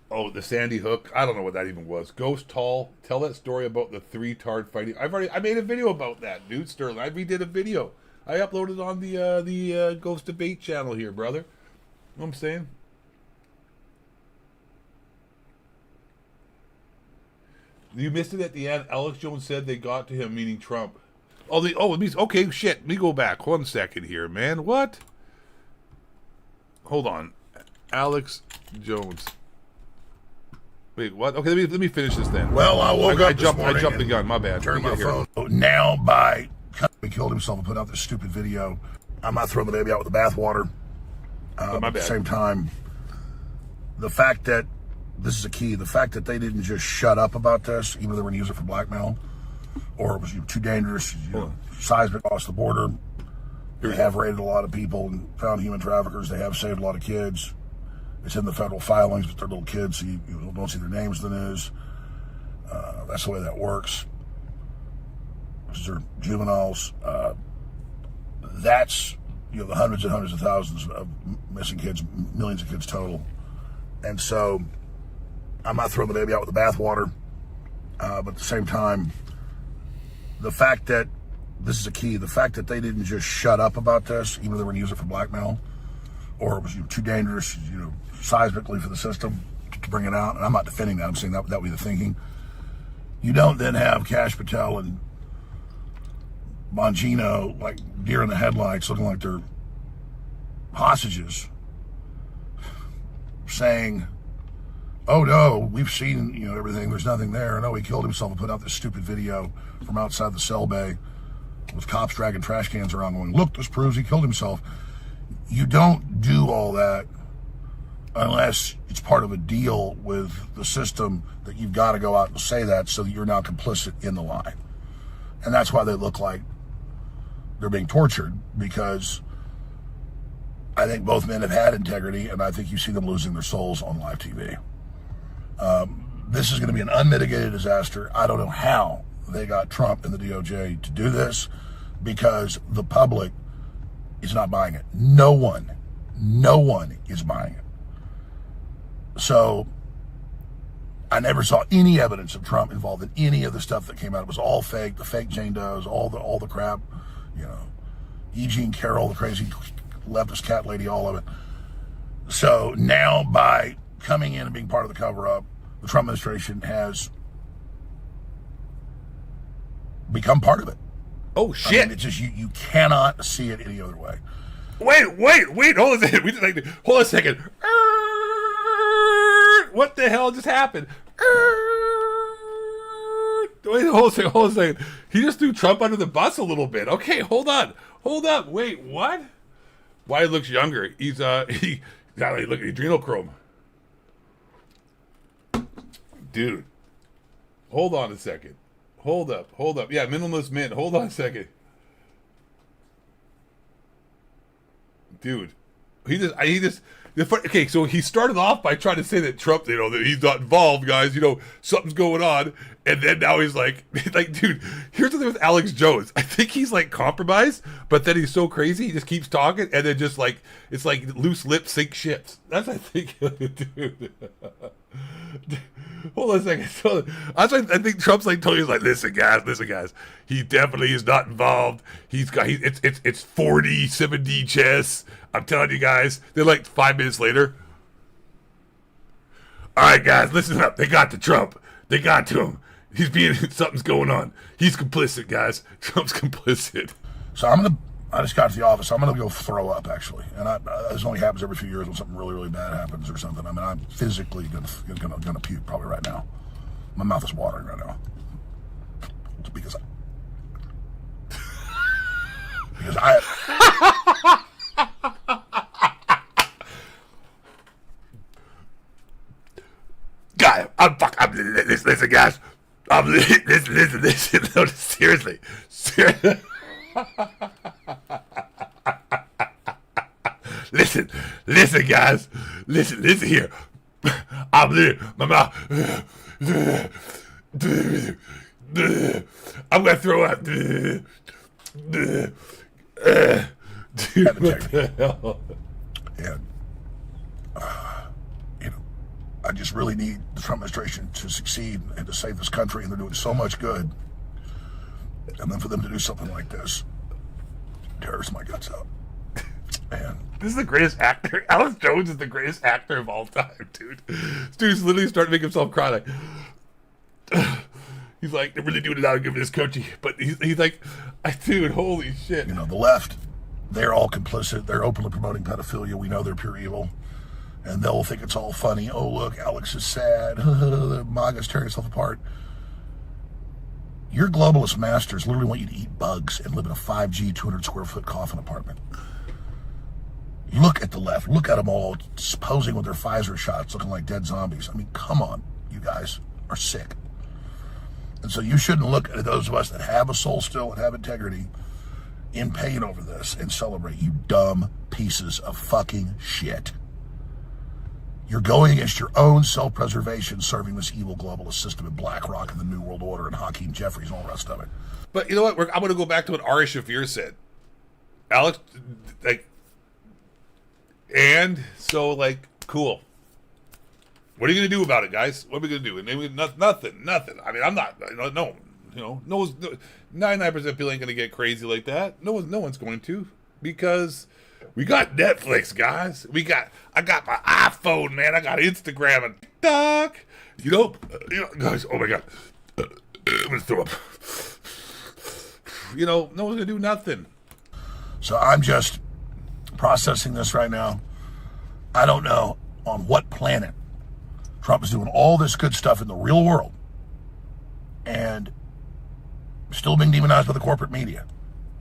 Oh, the Sandy Hook. I don't know what that even was. Ghost Tall. Tell that story about the three-tard fighting. I made a video about that, dude. Sterling. I redid a video. I uploaded on the Ghost Debate channel here, brother. You know what I'm saying? You missed it at the end. Alex Jones said they got to him, meaning Trump. It means, okay, shit. Let me go back 1 second here, man. What? Hold on. Alex Jones. Wait, what? Okay, let me finish this then. Well, I woke up this morning. I jumped the gun. My bad. Turned my phone. Now by he killed himself and put out this stupid video. I'm not throwing the baby out with the bathwater. My bad. At the same time, the fact that this is a key. The fact that they didn't just shut up about this, even though they were going to use it for blackmail, or it was too dangerous, seismic across the border. They have raided a lot of people and found human traffickers. They have saved a lot of kids. It's in the federal filings, but they're little kids, so you don't see their names in the news. That's the way that works. These are juveniles. That's the hundreds and hundreds of thousands of missing kids, millions of kids total. And so I'm not throwing the baby out with the bathwater, but at the same time, the fact that this is a key. The fact that they didn't just shut up about this, even though they were going to use it for blackmail, or it was too dangerous, seismically for the system to bring it out. And I'm not defending that. I'm saying that would be the thinking. You don't then have Kash Patel and Bongino like deer in the headlights, looking like they're hostages, saying, oh no, we've seen everything, there's nothing there. No, he killed himself and put out this stupid video from outside the cell bay with cops dragging trash cans around going, look, this proves he killed himself. You don't do all that unless it's part of a deal with the system that you've got to go out and say that so that you're now complicit in the lie. And that's why they look like they're being tortured, because I think both men have had integrity, and I think you see them losing their souls on live TV. This is going to be an unmitigated disaster. I don't know how they got Trump and the DOJ to do this, because the public is not buying it. No one is buying it. So I never saw any evidence of Trump involved in any of the stuff that came out. It was all fake. The fake Jane Does, all the crap, you know, E. Jean Carroll, the crazy leftist cat lady, all of it. So now, by coming in and being part of the cover-up, the Trump administration has become part of it. Oh, shit. I mean, it's just, you cannot see it any other way. Wait, hold on a second. What the hell just happened? Wait, hold a second. He just threw Trump under the bus a little bit. Okay, hold on. Wait, what? Why he looks younger? He's look at adrenochrome. Dude, hold on a second. Hold up. Yeah, minimalist mint. Hold on a second. Dude, okay, so he started off by trying to say that Trump, that he's not involved, guys, something's going on, and then now he's like, dude, here's the thing with Alex Jones. I think he's like compromised, but then he's so crazy, he just keeps talking, and then just like, it's like loose lips sink ships. That's, I think, dude. Hold on a second. So that's why I think Trump's like totally like, listen guys, he definitely is not involved. It's 40-70 chess. I'm telling you guys. They're like 5 minutes later. All right, guys, listen up. They got to Trump. They got to him. Something's going on. He's complicit, guys. Trump's complicit. So I just got to the office. I'm going to go throw up, actually. And this only happens every few years when something really, really bad happens or something. I mean, I'm physically going to puke probably right now. My mouth is watering right now. It's because I... God, listen, guys. Listen. No, seriously. Listen, guys. Listen here. I'm literally, my mouth. I'm gonna throw up. Dude, what the hell? And, I just really need the Trump administration to succeed and to save this country, and they're doing so much good. And then for them to do something like this tears my guts out. And this is the greatest actor. Alex Jones is the greatest actor of all time, dude. This dude's literally starting to make himself cry. Like, he's like, they're really doing it out of giving this country. But he's like, dude, holy shit. The left, they're all complicit. They're openly promoting pedophilia. We know they're pure evil. And they'll think it's all funny. Oh, look, Alex is sad. The MAGA's tearing itself apart. Your globalist masters literally want you to eat bugs and live in a 5G, 200 square foot coffin apartment. Look at the left. Look at them all posing with their Pfizer shots, looking like dead zombies. I mean, come on. You guys are sick. And so you shouldn't look at those of us that have a soul still and have integrity in pain over this and celebrate, you dumb pieces of fucking shit. You're going against your own self-preservation, serving this evil globalist system in BlackRock and the New World Order and Hakeem Jeffries and all the rest of it. But you know what? I'm going to go back to what Ari Shaffir said. Alex, cool. What are you going to do about it, guys? What are we going to do? And nothing. I mean, I'm not, no 99% of people ain't going to get crazy like that. No one's going to, because we got Netflix, guys. I got my iPhone, man. I got Instagram and TikTok. Guys, oh my God. I'm going to throw up. No one's going to do nothing. So I'm just processing this right now. I don't know on what planet Trump is doing all this good stuff in the real world and still being demonized by the corporate media.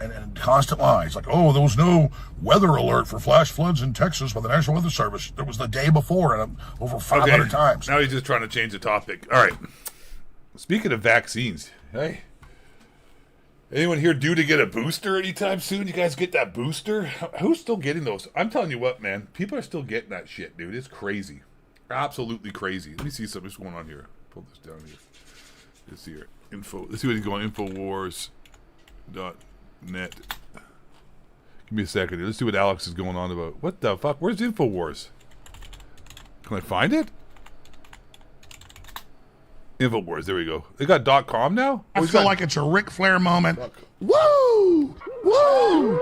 and constant lies. Like, oh, there was no weather alert for flash floods in Texas by the National Weather Service. There was the day before, and over 500 times. Now he's just trying to change the topic. All right. Speaking of vaccines, hey, anyone here due to get a booster anytime soon? You guys get that booster? Who's still getting those? I'm telling you what, man. People are still getting that shit, dude. It's crazy. Absolutely crazy. Let me see something's going on here. Pull this down here. Let's see here. Info. Let's see what he's going. Infowars.net. Give me a second here. Let's see what Alex is going on about. What the fuck? Where's Infowars? Can I find it? Infowars. There we go. They got .com now? I feel like it's a Ric Flair moment. Woo! Woo!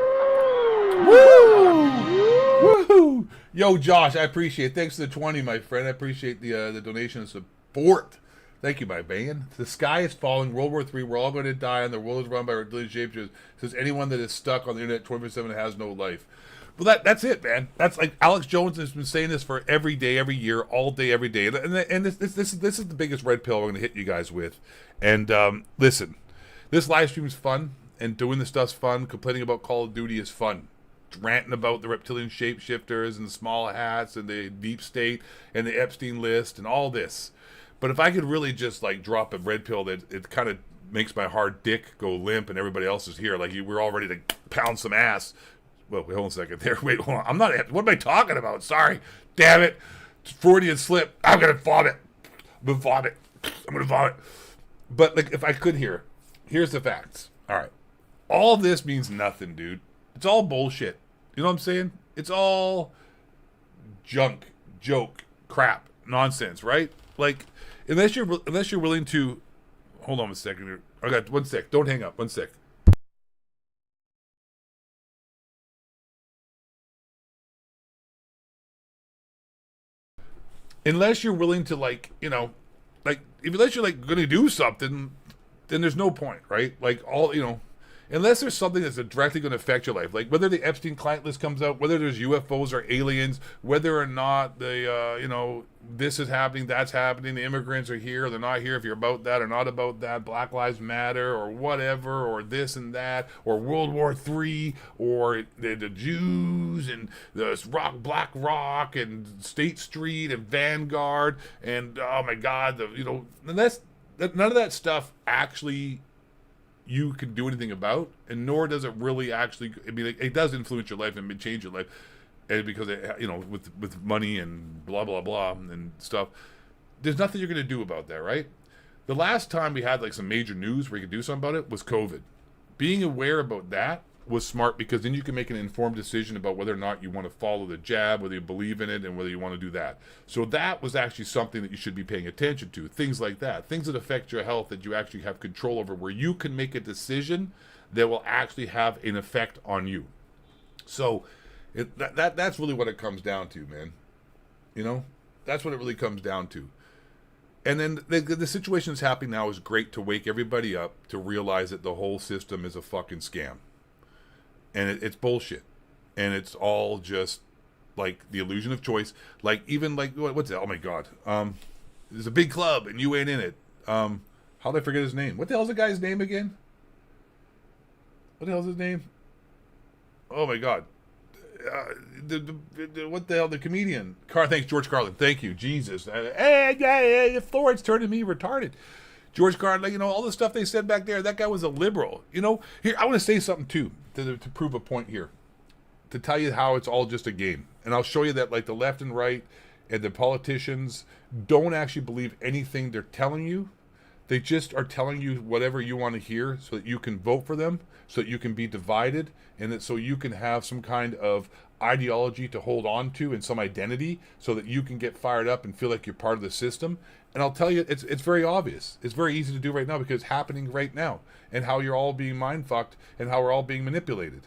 Woo! Woo! Yo, Josh, I appreciate it. Thanks for the 20, my friend. I appreciate the donation and support. Thank you, my man. The sky is falling. World War III. We're all going to die, and the world is run by reptilian shapeshifters. Says anyone that is stuck on the internet 24/7 has no life. Well, that's it, man. That's like Alex Jones has been saying this for every day, every year, all day, every day. And this is the biggest red pill we're going to hit you guys with. And listen, this live stream is fun, and doing the stuff's fun. Complaining about Call of Duty is fun. Ranting about the reptilian shapeshifters and the small hats and the deep state and the Epstein list and all this. But if I could really just like drop a red pill that it kind of makes my hard dick go limp and everybody else is here, like we're all ready to pound some ass. Well, wait, hold on a second there. Wait, hold on. I'm not. What am I talking about? Sorry. Damn it. Freudian slip. I'm going to vomit. I'm going to vomit. But like, if I could here's the facts. All right. All this means nothing, dude. It's all bullshit. You know what I'm saying? It's all junk, joke, crap, nonsense, right? Like, unless you're willing to, hold on a second here. I got 1 sec. Don't hang up. 1 sec. Unless you're willing to unless you're like going to do something, then there's no point, right? Like unless there's something that's directly going to affect your life, like whether the Epstein client list comes out, whether there's UFOs or aliens, whether or not this is happening, that's happening, the immigrants are here, they're not here, if you're about that or not about that, Black Lives Matter or whatever, or this and that, or World War III, or the Jews and the Black Rock and State Street and Vanguard and oh my God, none of that stuff actually you can do anything about, and nor does it really actually. I mean, it does influence your life and change your life, and because with money and blah blah blah and stuff, there's nothing you're going to do about that, right? The last time we had like some major news where you could do something about it was COVID. Being aware about that was smart because then you can make an informed decision about whether or not you want to follow the jab, whether you believe in it, and whether you want to do that. So that was actually something that you should be paying attention to. Things like that. Things that affect your health that you actually have control over, where you can make a decision that will actually have an effect on you. So that's really what it comes down to, man. That's what it really comes down to. And then the situation that's happening now is great to wake everybody up to realize that the whole system is a fucking scam. And it's bullshit. And it's all just like the illusion of choice. Like even like, what's that? Oh my God. There's a big club and you ain't in it. How did I forget his name? What the hell's the guy's name again? What the hell's his name? Oh my God. What the hell? The comedian. Thanks, George Carlin. Thank you. Jesus. Hey, Florence turning me retarded. George Carlin, all the stuff they said back there, that guy was a liberal. Here, I want to say something too, to prove a point here, to tell you how it's all just a game. And I'll show you that like the left and right and the politicians don't actually believe anything they're telling you. They just are telling you whatever you want to hear so that you can vote for them, so that you can be divided, and that so you can have some kind of ideology to hold on to and some identity so that you can get fired up and feel like you're part of the system. And I'll tell you, it's very obvious. It's very easy to do right now because it's happening right now, and how you're all being mind-fucked and how we're all being manipulated.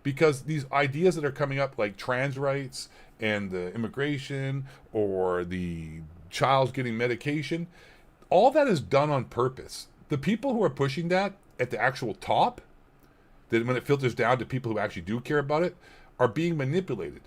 Because these ideas that are coming up, like trans rights and the immigration or the child's getting medication, all that is done on purpose. The people who are pushing that at the actual top, that when it filters down to people who actually do care about it, are being manipulated.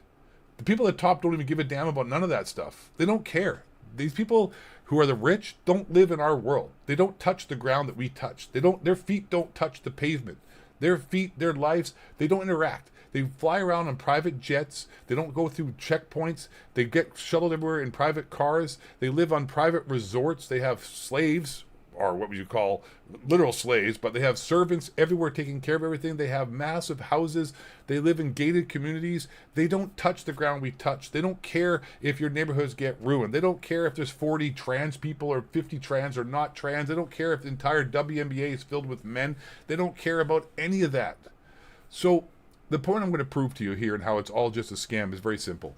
The people at the top don't even give a damn about none of that stuff. They don't care. These people who are the rich don't live in our world. They don't touch the ground that we touch. Their feet don't touch the pavement. Their lives, they don't interact. They fly around on private jets. They don't go through checkpoints. They get shuttled everywhere in private cars. They live on private resorts. They have slaves, or what would you call literal slaves, but they have servants everywhere taking care of everything. They have massive houses. They live in gated communities. They don't touch the ground we touch. They don't care if your neighborhoods get ruined. They don't care if there's 40 trans people or 50 trans or not trans. They don't care if the entire WNBA is filled with men. They don't care about any of that. So the point I'm going to prove to you here and how it's all just a scam is very simple.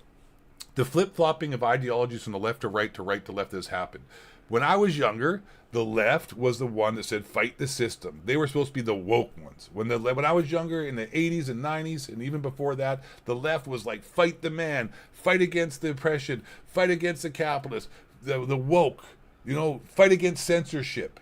The flip-flopping of ideologies from the left to right to right to left has happened. When I was younger, the left was the one that said fight the system. They were supposed to be the woke ones. When I was younger in the 80s and 90s and even before that, the left was like fight the man, fight against the oppression, fight against the capitalists, the woke, fight against censorship.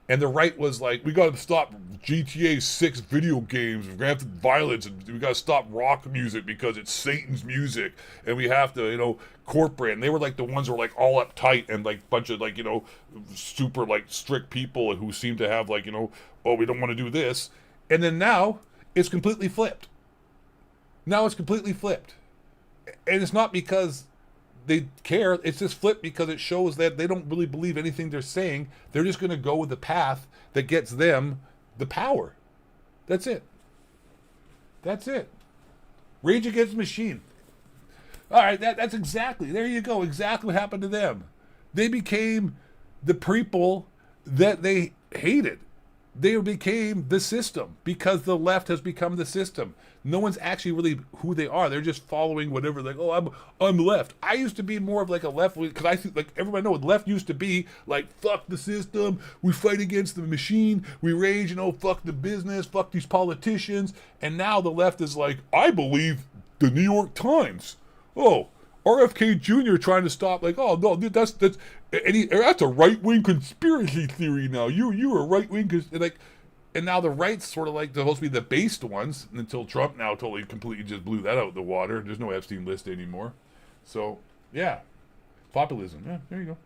And the right was like, we got to stop GTA 6 video games, rampant violence, and we got to stop rock music because it's Satan's music, and we have to, corporate. And they were like the ones who were like all uptight and like bunch of like, super like strict people who seem to have like, oh, we don't want to do this. And then now it's completely flipped. Now it's completely flipped. And it's not because they care. It's just flipped because it shows that they don't really believe anything they're saying. They're just going to go with the path that gets them the power. That's it. That's it. Rage Against the Machine. All right, that's exactly, there you go, exactly what happened to them. They became the people that they hated. They became the system because the left has become the system. No one's actually really who they are. They're just following whatever. Like, oh, I'm left. I used to be more of like a left, because I think like everybody knows left used to be like fuck the system. We fight against the machine. We rage. Fuck the business. Fuck these politicians. And now the left is like, I believe the New York Times. Oh, RFK Jr. trying to stop. Like, oh no, that's a right wing conspiracy theory now. You're a right wing like. And now the right's sort of like supposed to be the based ones until Trump now totally completely just blew that out of the water. There's no Epstein list anymore. So, yeah. Populism. Yeah, there you go.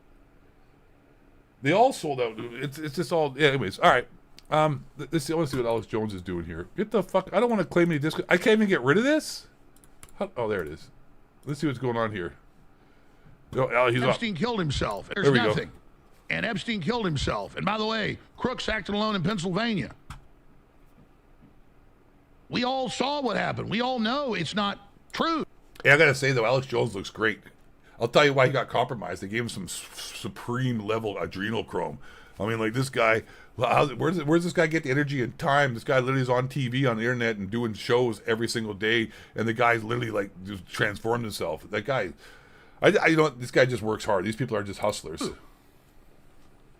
They all sold out. It's just all... Yeah, anyways. All right. I want to see what Alex Jones is doing here. Get the fuck... I don't want to claim any disc... I can't even get rid of this? Oh, there it is. Let's see what's going on here. Oh, he's Epstein killed himself. There's nothing. And Epstein killed himself. And by the way, Crooks acted alone in Pennsylvania. We all saw what happened. We all know it's not true. Yeah, I got to say, though, Alex Jones looks great. I'll tell you why he got compromised. They gave him some supreme level adrenochrome. I mean, like this guy, where's this guy get the energy and time? This guy literally is on TV, on the internet, and doing shows every single day. And the guy's literally like just transformed himself. That guy, this guy just works hard. These people are just hustlers.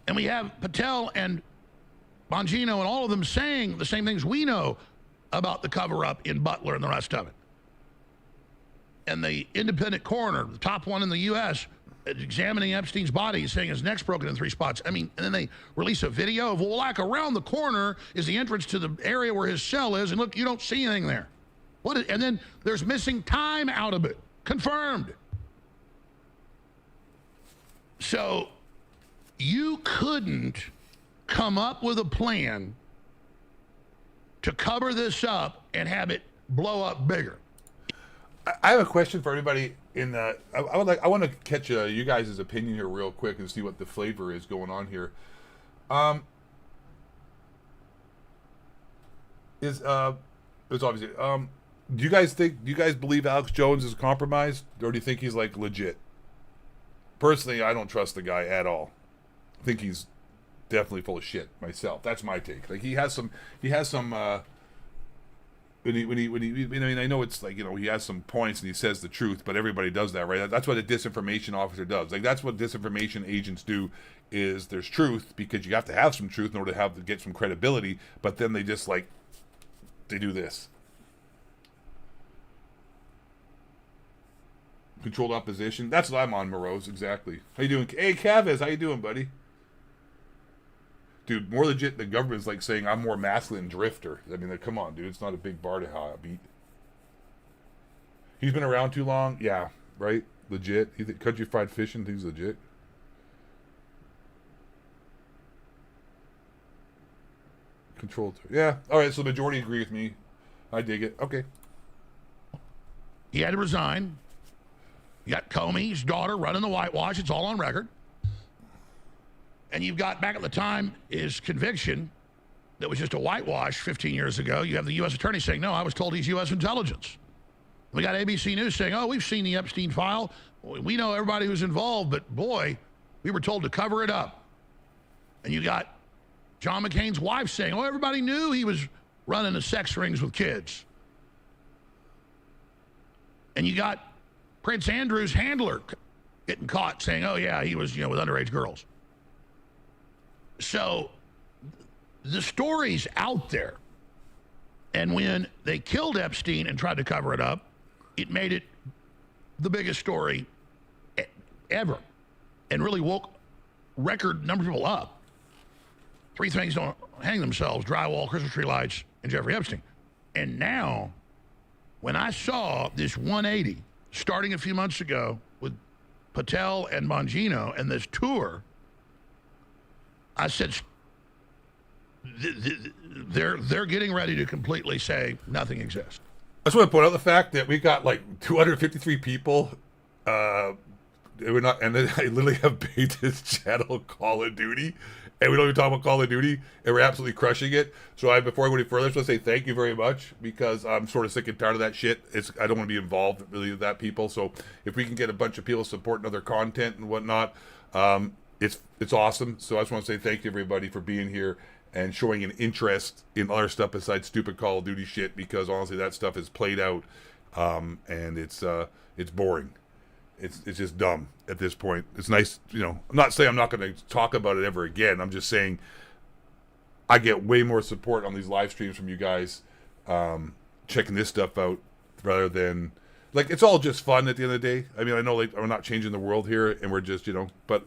And we have Patel and Bongino and all of them saying the same things we know about the cover-up in Butler and the rest of it. And the independent coroner, the top one in the U.S., examining Epstein's body, saying his neck's broken in 3 spots. I mean, and then they release a video of, well, like around the corner is the entrance to the area where his cell is, and look, you don't see anything there. And then there's missing time out of it. Confirmed. So you couldn't come up with a plan to cover this up and have it blow up bigger. I have a question for everybody in the. I want to catch you guys' opinion here real quick and see what the flavor is going on here. It's obviously. Do you guys believe Alex Jones is compromised, or do you think he's like legit? Personally, I don't trust the guy at all. I think he's definitely full of shit myself. That's my take. Like he has some when he I mean, I know it's like, he has some points and he says the truth, but everybody does that, right? That's what a disinformation officer does. Like that's what disinformation agents do, is there's truth because you have to have some truth in order to get some credibility, but then they just like they do this. Controlled opposition. That's what I'm on, Morose. Exactly. How you doing? Hey, Chavez, how you doing, buddy? Dude, more legit, the government's like saying I'm more masculine drifter. I mean, like, come on, dude. It's not a big bar to beat. He's been around too long? Yeah, right? Legit. You think country fried fish and things legit? controlled. Yeah. All right. So the majority agree with me. I dig it. Okay. He had to resign. You got Comey's daughter running the whitewash. It's all on record. And you've got, back at the time, his conviction that was just a whitewash 15 years ago. You have the U.S. attorney saying, no, I was told he's U.S. intelligence. We got ABC News saying, oh, we've seen the Epstein file. We know everybody who's involved, but boy, we were told to cover it up. And you got John McCain's wife saying, oh, everybody knew he was running the sex rings with kids. And you got Prince Andrew's handler getting caught saying, oh, yeah, he was, with underage girls. So the story's out there. And when they killed Epstein and tried to cover it up, it made it the biggest story ever and really woke record number of people up. 3 things don't hang themselves: drywall, Christmas tree lights, and Jeffrey Epstein. And now, when I saw this 180 starting a few months ago with Patel and Bongino and this tour, I said, they're getting ready to completely say nothing exists. I just want to point out the fact that we got like 253 people. We're not, and then I literally have made this channel Call of Duty, and we don't even talk about Call of Duty, and we're absolutely crushing it. So before I go any further, I just want to say thank you very much, because I'm sort of sick and tired of that shit. I don't want to be involved really with that, people. So if we can get a bunch of people supporting other content and whatnot, it's awesome. So I just want to say thank you, everybody, for being here and showing an interest in other stuff besides stupid Call of Duty shit, because honestly, that stuff is played out, and it's boring. It's just dumb at this point. It's nice, I'm not saying I'm not going to talk about it ever again. I'm just saying I get way more support on these live streams from you guys, checking this stuff out, rather than, like, it's all just fun at the end of the day. I mean, I know we're not changing the world here, and we're just, but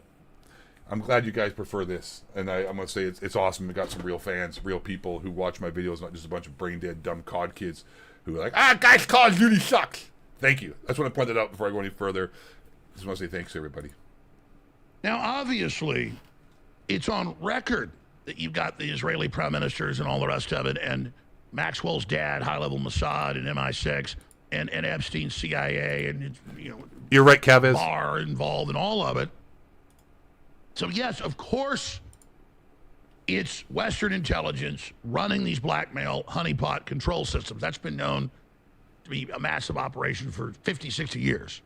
I'm glad you guys prefer this, and I'm going to say it's awesome. We got some real fans, real people who watch my videos, not just a bunch of brain-dead, dumb COD kids who are like, guys, Call of Duty sucks. Thank you. I just want to point that out before I go any further. Just want to say thanks to everybody. Now, obviously, it's on record that you've got the Israeli prime ministers and all the rest of it, and Maxwell's dad, high-level Mossad and MI6, and Epstein's CIA, and, You're right, Chavez. Barr involved in all of it. So, yes, of course, it's Western intelligence running these blackmail honeypot control systems. That's been known to be a massive operation for 50, 60 years.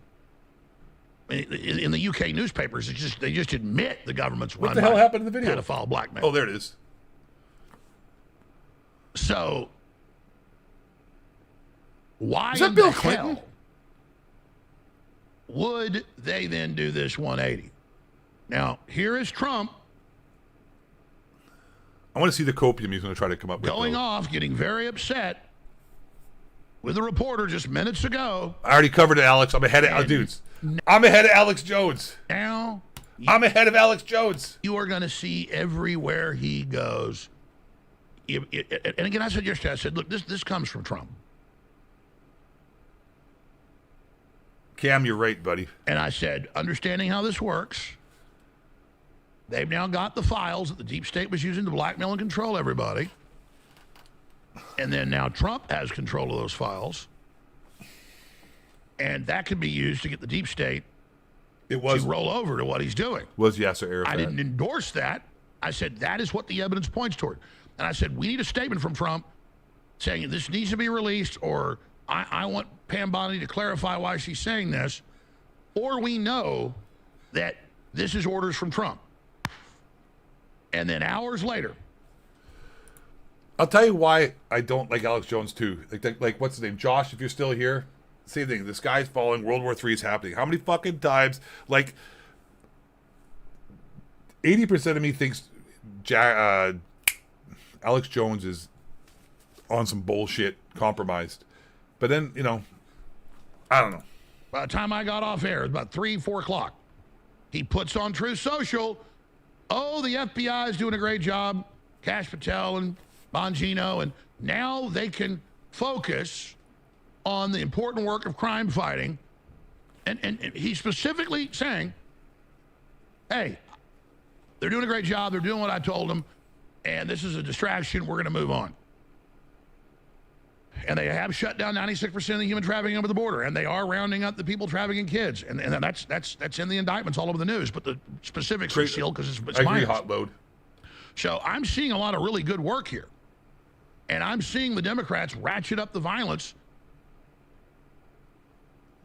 In the UK newspapers, they just admit the government's run. What the hell happened in the video? Pedophile blackmail. Oh, there it is. So, why Is that in Bill the Clinton? hell would they then do this 180? Now, here is Trump I want to see the copium he's going to try to come up with. going off, getting very upset with a reporter just minutes ago. I already covered it, Alex. I'm ahead of dudes. I'm ahead of Alex Jones. Now, I'm ahead of Alex Jones. you are going to see everywhere he goes. And again, I said yesterday, I said, look, this comes from Trump. Cam, you're right, buddy. And I said, understanding how this works, they've now got the files that the deep state was using to blackmail and control everybody. And then now Trump has control of those files. And that can be used to get the deep state to roll over to what he's doing. Was Yasser Arafat. I didn't endorse that. I said, that is what the evidence points toward. And I said, we need a statement from Trump saying this needs to be released, or I want Pam Bondi to clarify why she's saying this, or we know that this is orders from Trump. And then hours later, I'll tell you why I don't like Alex Jones too. Like what's his name? Josh, if you're still here, same thing. This guy's following World War III is happening. How many fucking times? Like 80% of me thinks Alex Jones is on some bullshit, compromised. But then, I don't know. by the time I got off air, it was about 3, 4 o'clock, he puts on Truth Social, oh, the FBI is doing a great job, Kash Patel and Bongino, and now they can focus on the important work of crime fighting. And he's specifically saying, hey, they're doing a great job. They're doing what I told them. and this is a distraction. We're going to move on. And they have shut down 96% of the human trafficking over the border, and they are rounding up the people trafficking kids, and that's in the indictments all over the news. But the specifics are sealed because it's I agree, minors. hot load. So I'm seeing a lot of really good work here, and I'm seeing the Democrats ratchet up the violence.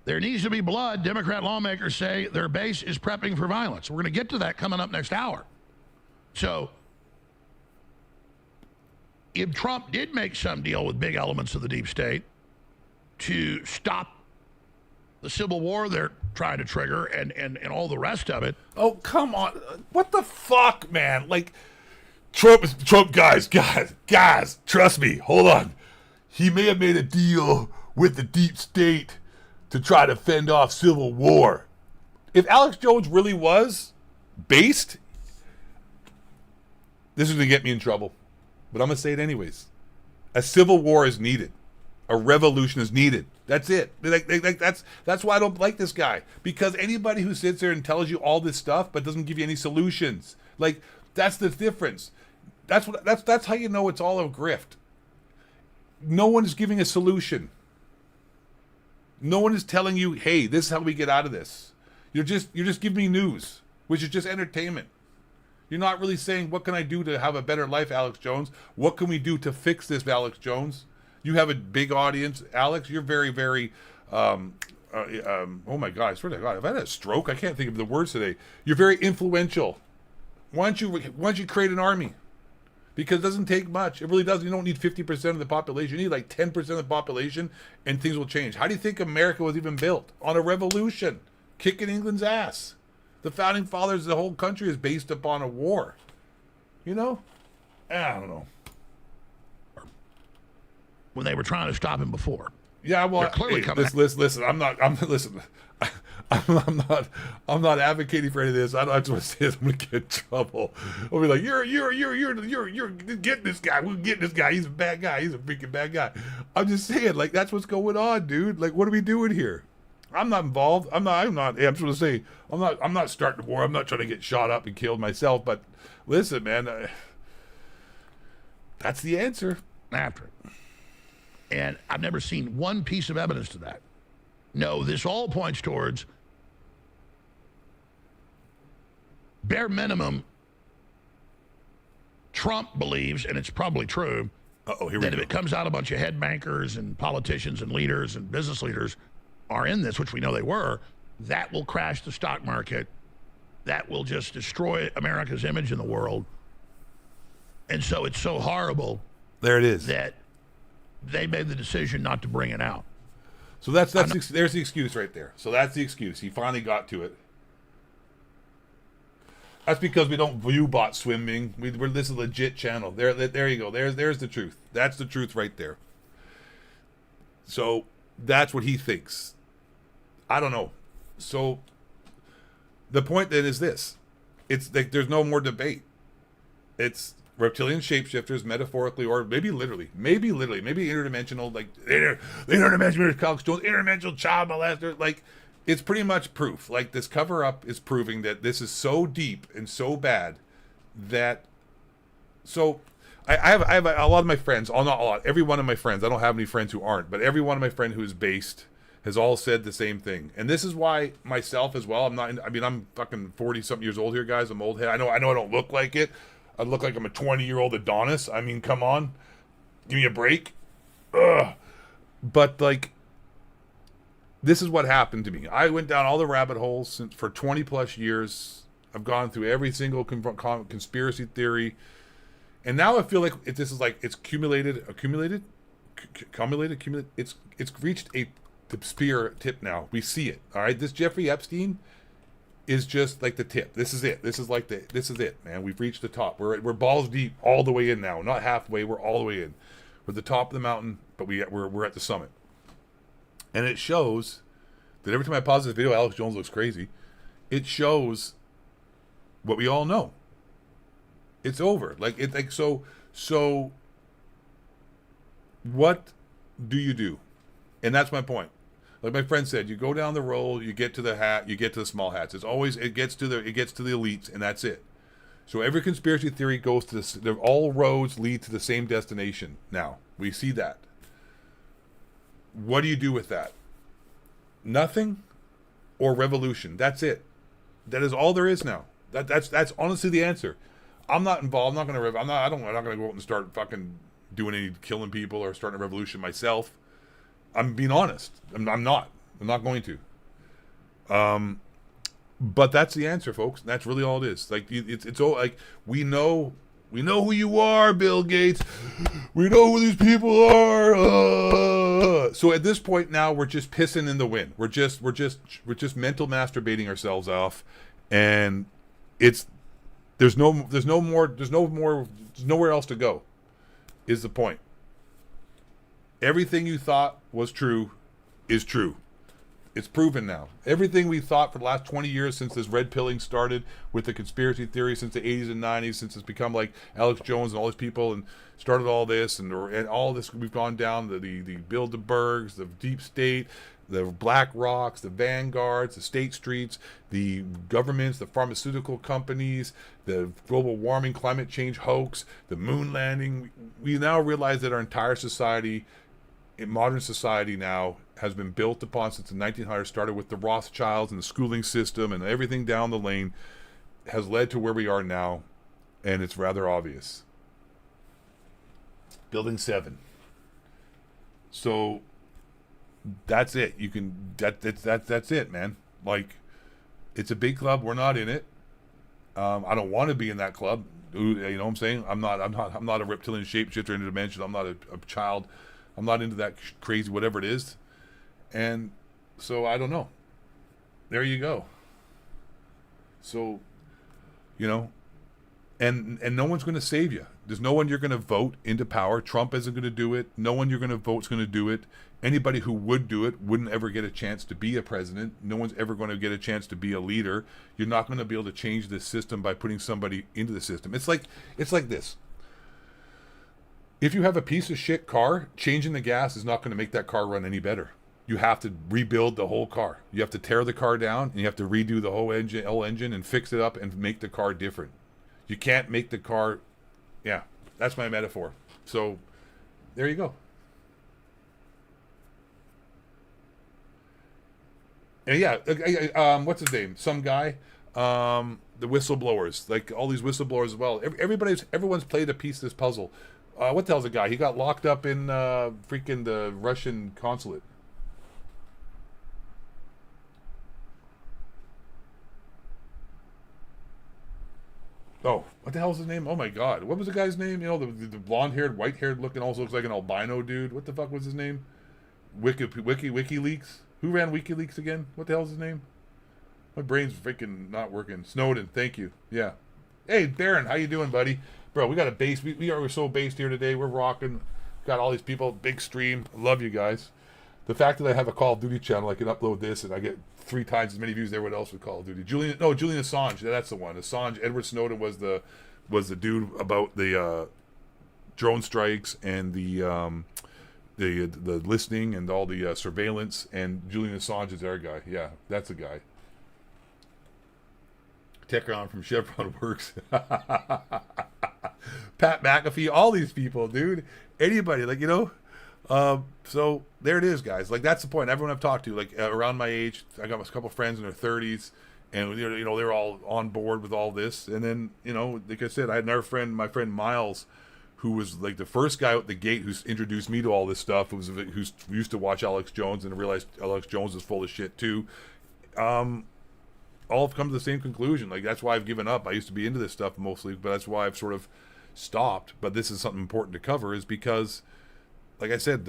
There needs to be blood. Democrat lawmakers say their base is prepping for violence. We're going to get to that coming up next hour. So if Trump did make some deal with big elements of the deep state to stop the civil war they're trying to trigger and all the rest of it. Oh, come on. What the fuck, man? Like, Trump, guys, trust me. Hold on. He may have made a deal with the deep state to try to fend off civil war. If Alex Jones really was based, this is going to get me in trouble. But I'm going to say it anyways. A civil war is needed. A revolution is needed. That's it. That's why I don't like this guy. Because anybody who sits there and tells you all this stuff but doesn't give you any solutions, like, that's the difference. That's how you know it's all a grift. No one is giving a solution. No one is telling you, hey, this is how we get out of this. You're just giving me news, which is just entertainment. You're not really saying, what can I do to have a better life, Alex Jones? What can we do to fix this, Alex Jones? You have a big audience. Alex, you're very, very, oh my God, I swear to God, if I had a stroke, I can't think of the words today. You're very influential. Why don't you create an army? Because it doesn't take much. It really doesn't. You don't need 50% of the population. You need like 10% of the population and things will change. How do you think America was even built? On a revolution. Kicking England's ass. The founding fathers of the whole country is based upon a war. You know? I don't know. When they were trying to stop him before. Yeah, well, they're clearly coming. Listen. I'm not advocating for any of this. I just want to say this. I'm gonna get in trouble. I'll be like, you're getting this guy. We're getting this guy. He's a bad guy. He's a freaking bad guy. I'm just saying, like, that's what's going on, dude. Like, what are we doing here? I'm not involved. I'm not. I'm just gonna say, I'm not starting a war. I'm not trying to get shot up and killed myself. But listen, man, that's the answer. After it. And I've never seen one piece of evidence to that. No, this all points towards bare minimum. Trump believes, and it's probably true, that if it comes out a bunch of head bankers and politicians and leaders and business leaders are in this, which we know they were, that will crash the stock market. That will just destroy America's image in the world. And so it's so horrible. There it is. That they made the decision not to bring it out. So there's the excuse right there. So that's the excuse. He finally got to it. That's because we don't view bot swimming. This is a legit channel. There you go. There's the truth. That's the truth right there. So that's what he thinks. I don't know. So the point then is this. It's like there's no more debate. It's reptilian shapeshifters, metaphorically or maybe literally, maybe interdimensional, like the interdimensional Alex Jones, interdimensional child molester. Like, it's pretty much proof. Like, this cover up is proving that this is so deep and so bad that. So, I have a lot of my friends. Not a lot. Every one of my friends. I don't have any friends who aren't, but every one of my friends who is based has all said the same thing. And this is why myself as well. I'm fucking 40 something years old here, guys. I'm old head. I know I don't look like it. I look like I'm a 20-year-old Adonis. I mean, come on. Give me a break. Ugh. But, like, this is what happened to me. I went down all the rabbit holes for 20-plus years. I've gone through every single conspiracy theory. And now I feel like this is like it's accumulated. It's reached a spear tip now. We see it. All right? This Jeffrey Epstein is just like the tip. This is it. This is it, man. We've reached the top. We're balls deep all the way in now. Not halfway. We're all the way in. We're at the top of the mountain, but we're at the summit. And it shows that every time I pause this video, Alex Jones looks crazy. It shows what we all know. It's over. So what do you do? And that's my point. Like my friend said, you go down the roll, you get to the hat, you get to the small hats. It gets to the elites, and that's it. So every conspiracy theory goes to this. All roads lead to the same destination. Now we see that. What do you do with that? Nothing, or revolution. That's it. That is all there is now. That's honestly the answer. I'm not involved. I'm not going to. I'm not going to go out and start fucking doing any killing people or starting a revolution myself. I'm being honest. I'm not. I'm not going to. But that's the answer, folks. That's really all it is. Like it's all like we know who you are, Bill Gates. We know who these people are. So at this point now, we're just pissing in the wind. We're just mental masturbating ourselves off, and there's nowhere else to go. Is the point. Everything you thought was true is true. It's proven now. Everything we thought for the last 20 years since this red pilling started with the conspiracy theory, since the 80s and 90s, since it's become like Alex Jones and all these people and started all this and all this, we've gone down the Bilderbergs, the Deep State, the Black Rocks, the Vanguards, the State Streets, the governments, the pharmaceutical companies, the global warming, climate change hoax, the moon landing. We now realize that our entire society, in modern society now, has been built upon since the 1900s, started with the Rothschilds and the schooling system and everything down the lane, has led to where we are now, and it's rather obvious. Building 7. So that's it. You can that's it, man. Like, it's a big club. We're not in it. I don't want to be in that club. You know what I'm saying? I'm not a reptilian shapeshifter in a dimension. I'm not a child. I'm not into that crazy whatever it is. And so I don't know. There you go. So, you know, and no one's going to save you. There's no one you're going to vote into power. Trump isn't going to do it. No one you're going to vote is going to do it. Anybody who would do it wouldn't ever get a chance to be a president. No one's ever going to get a chance to be a leader. You're not going to be able to change this system by putting somebody into the system. It's like this. If you have a piece of shit car, changing the gas is not going to make that car run any better. You have to rebuild the whole car. You have to tear the car down, and you have to redo the whole engine and fix it up and make the car different. You can't make the car... Yeah, that's my metaphor. So, there you go. And yeah, what's his name? Some guy, the whistleblowers, like all these whistleblowers as well. Everyone's played a piece of this puzzle. What the hell's the guy? He got locked up in freaking the Russian consulate. Oh, what the hell's his name? Oh my God, what was the guy's name? You know, the blonde-haired, white-haired looking, also looks like an albino dude. What the fuck was his name? WikiLeaks. Who ran WikiLeaks again? What the hell's his name? My brain's freaking not working. Snowden, thank you. Yeah. Hey, Darren, how you doing, buddy? Bro, we got a base. We're so based here today. We're rocking. Got all these people. Big stream. I love you guys. The fact that I have a Call of Duty channel, I can upload this and I get 3 times as many views as everyone else with Call of Duty. Julian Assange. That's the one. Assange. Edward Snowden was the dude about the drone strikes and the listening and all the surveillance. And Julian Assange is our guy. Yeah, that's the guy. Techron from Chevron Works. Pat McAfee, all these people, dude. Anybody, like, you know. So there it is, guys. Like, that's the point. Everyone I've talked to, like, around my age, I got a couple friends in their 30s, and you know they're all on board with all this. And then, you know, like I said, I had another friend, my friend Miles, who was like the first guy at the gate who's introduced me to all this stuff. Who's used to watch Alex Jones and realized Alex Jones is full of shit too. All have come to the same conclusion. Like, that's why I've given up. I used to be into this stuff mostly, but that's why I've sort of stopped. But this is something important to cover, is because, like I said,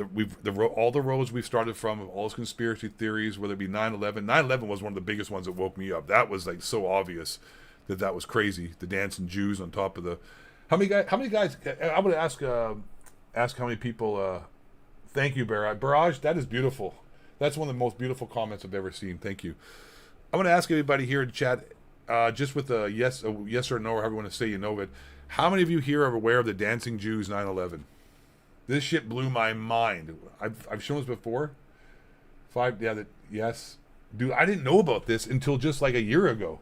all the roads we've started from, all those conspiracy theories, whether it be 9/11. 9/11 was one of the biggest ones that woke me up. That was like so obvious that was crazy. The dancing Jews on top of the. How many guys? I would ask how many people. Thank you, Barrage. That is beautiful. That's one of the most beautiful comments I've ever seen. Thank you. I'm going to ask everybody here in chat, just with a yes or no, or however you want to say you know it. How many of you here are aware of the dancing Jews 9/11? This shit blew my mind. I've shown this before. Yes. Dude, I didn't know about this until just like a year ago.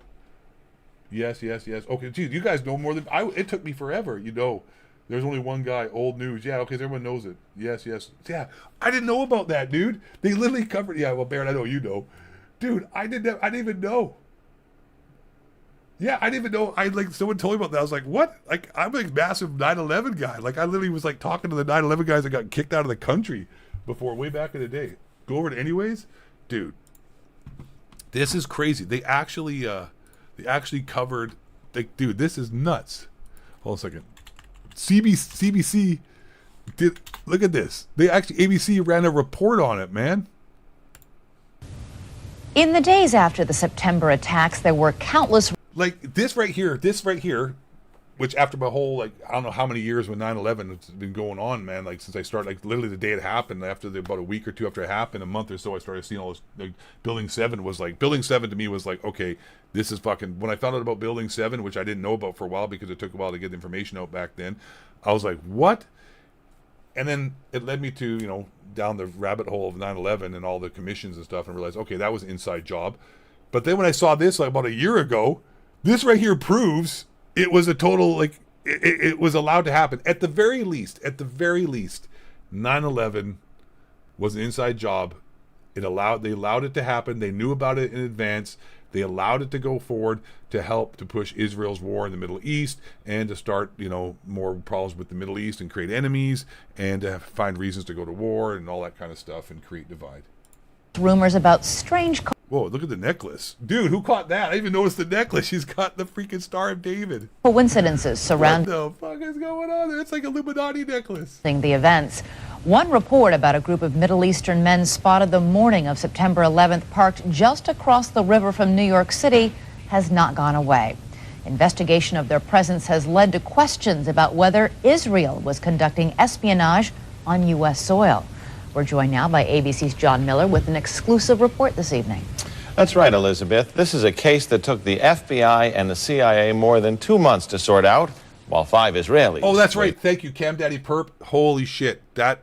Yes. Okay, geez, you guys know more than it took me forever. There's only one guy. Old news. Yeah. Okay, everyone knows it. Yes. Yeah, I didn't know about that, dude. They literally covered. Yeah. Well, Barrett, I know you know, dude. I didn't even know. Yeah, I didn't even know. Someone told me about that. I was like, what? Like, I'm a massive 9/11 guy. Like, I literally was like talking to the 9/11 guys that got kicked out of the country before, way back in the day. Go over it anyways, dude. This is crazy. They actually covered. Like, dude, this is nuts. Hold on a second. CBC did. Look at this. ABC ran a report on it, man. In the days after the September attacks, there were countless. Like this right here, which after my whole, like, I don't know how many years with 9/11 it's been going on, man. Like, since I started, like, literally the day it happened, about a week or two after it happened, a month or so, I started seeing all this. Like, Building 7 to me was like, okay, this is fucking. When I found out about Building 7, which I didn't know about for a while because it took a while to get the information out back then, I was like, what? And then it led me to, down the rabbit hole of 9/11 and all the commissions and stuff, and realized, okay, that was an inside job. But then when I saw this, like, about a year ago, this right here proves it was a total, like, it was allowed to happen. At the very least, 9/11 was an inside job. They allowed it to happen. They knew about it in advance. They allowed it to go forward to help to push Israel's war in the Middle East and to start, more problems with the Middle East and create enemies and to find reasons to go to war and all that kind of stuff and create divide. Rumors about strange. Whoa, look at the necklace. Dude, who caught that? I didn't even notice the necklace. She's got the freaking Star of David. Coincidences surrounding. What the fuck is going on there? It's like a Illuminati necklace. The events. One report about a group of Middle Eastern men spotted the morning of September 11th parked just across the river from New York City has not gone away. Investigation of their presence has led to questions about whether Israel was conducting espionage on U.S. soil. We're joined now by ABC's John Miller with an exclusive report this evening. That's right, Elizabeth. This is a case that took the FBI and the CIA more than 2 months to sort out, while 5 Israelis. Oh, that's right. Thank you, Cam Daddy Perp. Holy shit.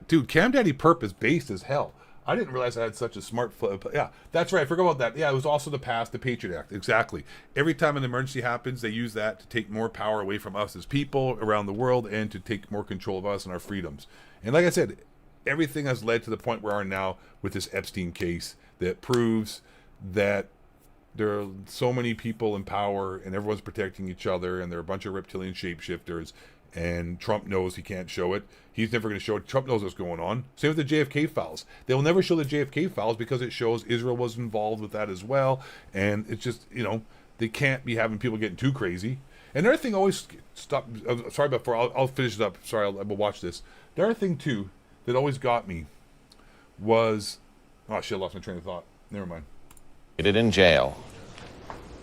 Dude, Cam Daddy Perp is based as hell. I didn't realize I had such a smart yeah, that's right. I forgot about that. Yeah, it was also the Patriot Act. Exactly. Every time an emergency happens, they use that to take more power away from us as people around the world and to take more control of us and our freedoms. And like I said, everything has led to the point we are now with this Epstein case that proves that there are so many people in power and everyone's protecting each other and there are a bunch of reptilian shapeshifters and Trump knows he can't show it. He's never going to show it. Trump knows what's going on. Same with the JFK files. They will never show the JFK files because it shows Israel was involved with that as well. And it's just, they can't be having people getting too crazy. And another thing always I'll finish it up. Sorry, I will watch this. The other thing too that always got me was, oh shit, I lost my train of thought. Never mind. In jail.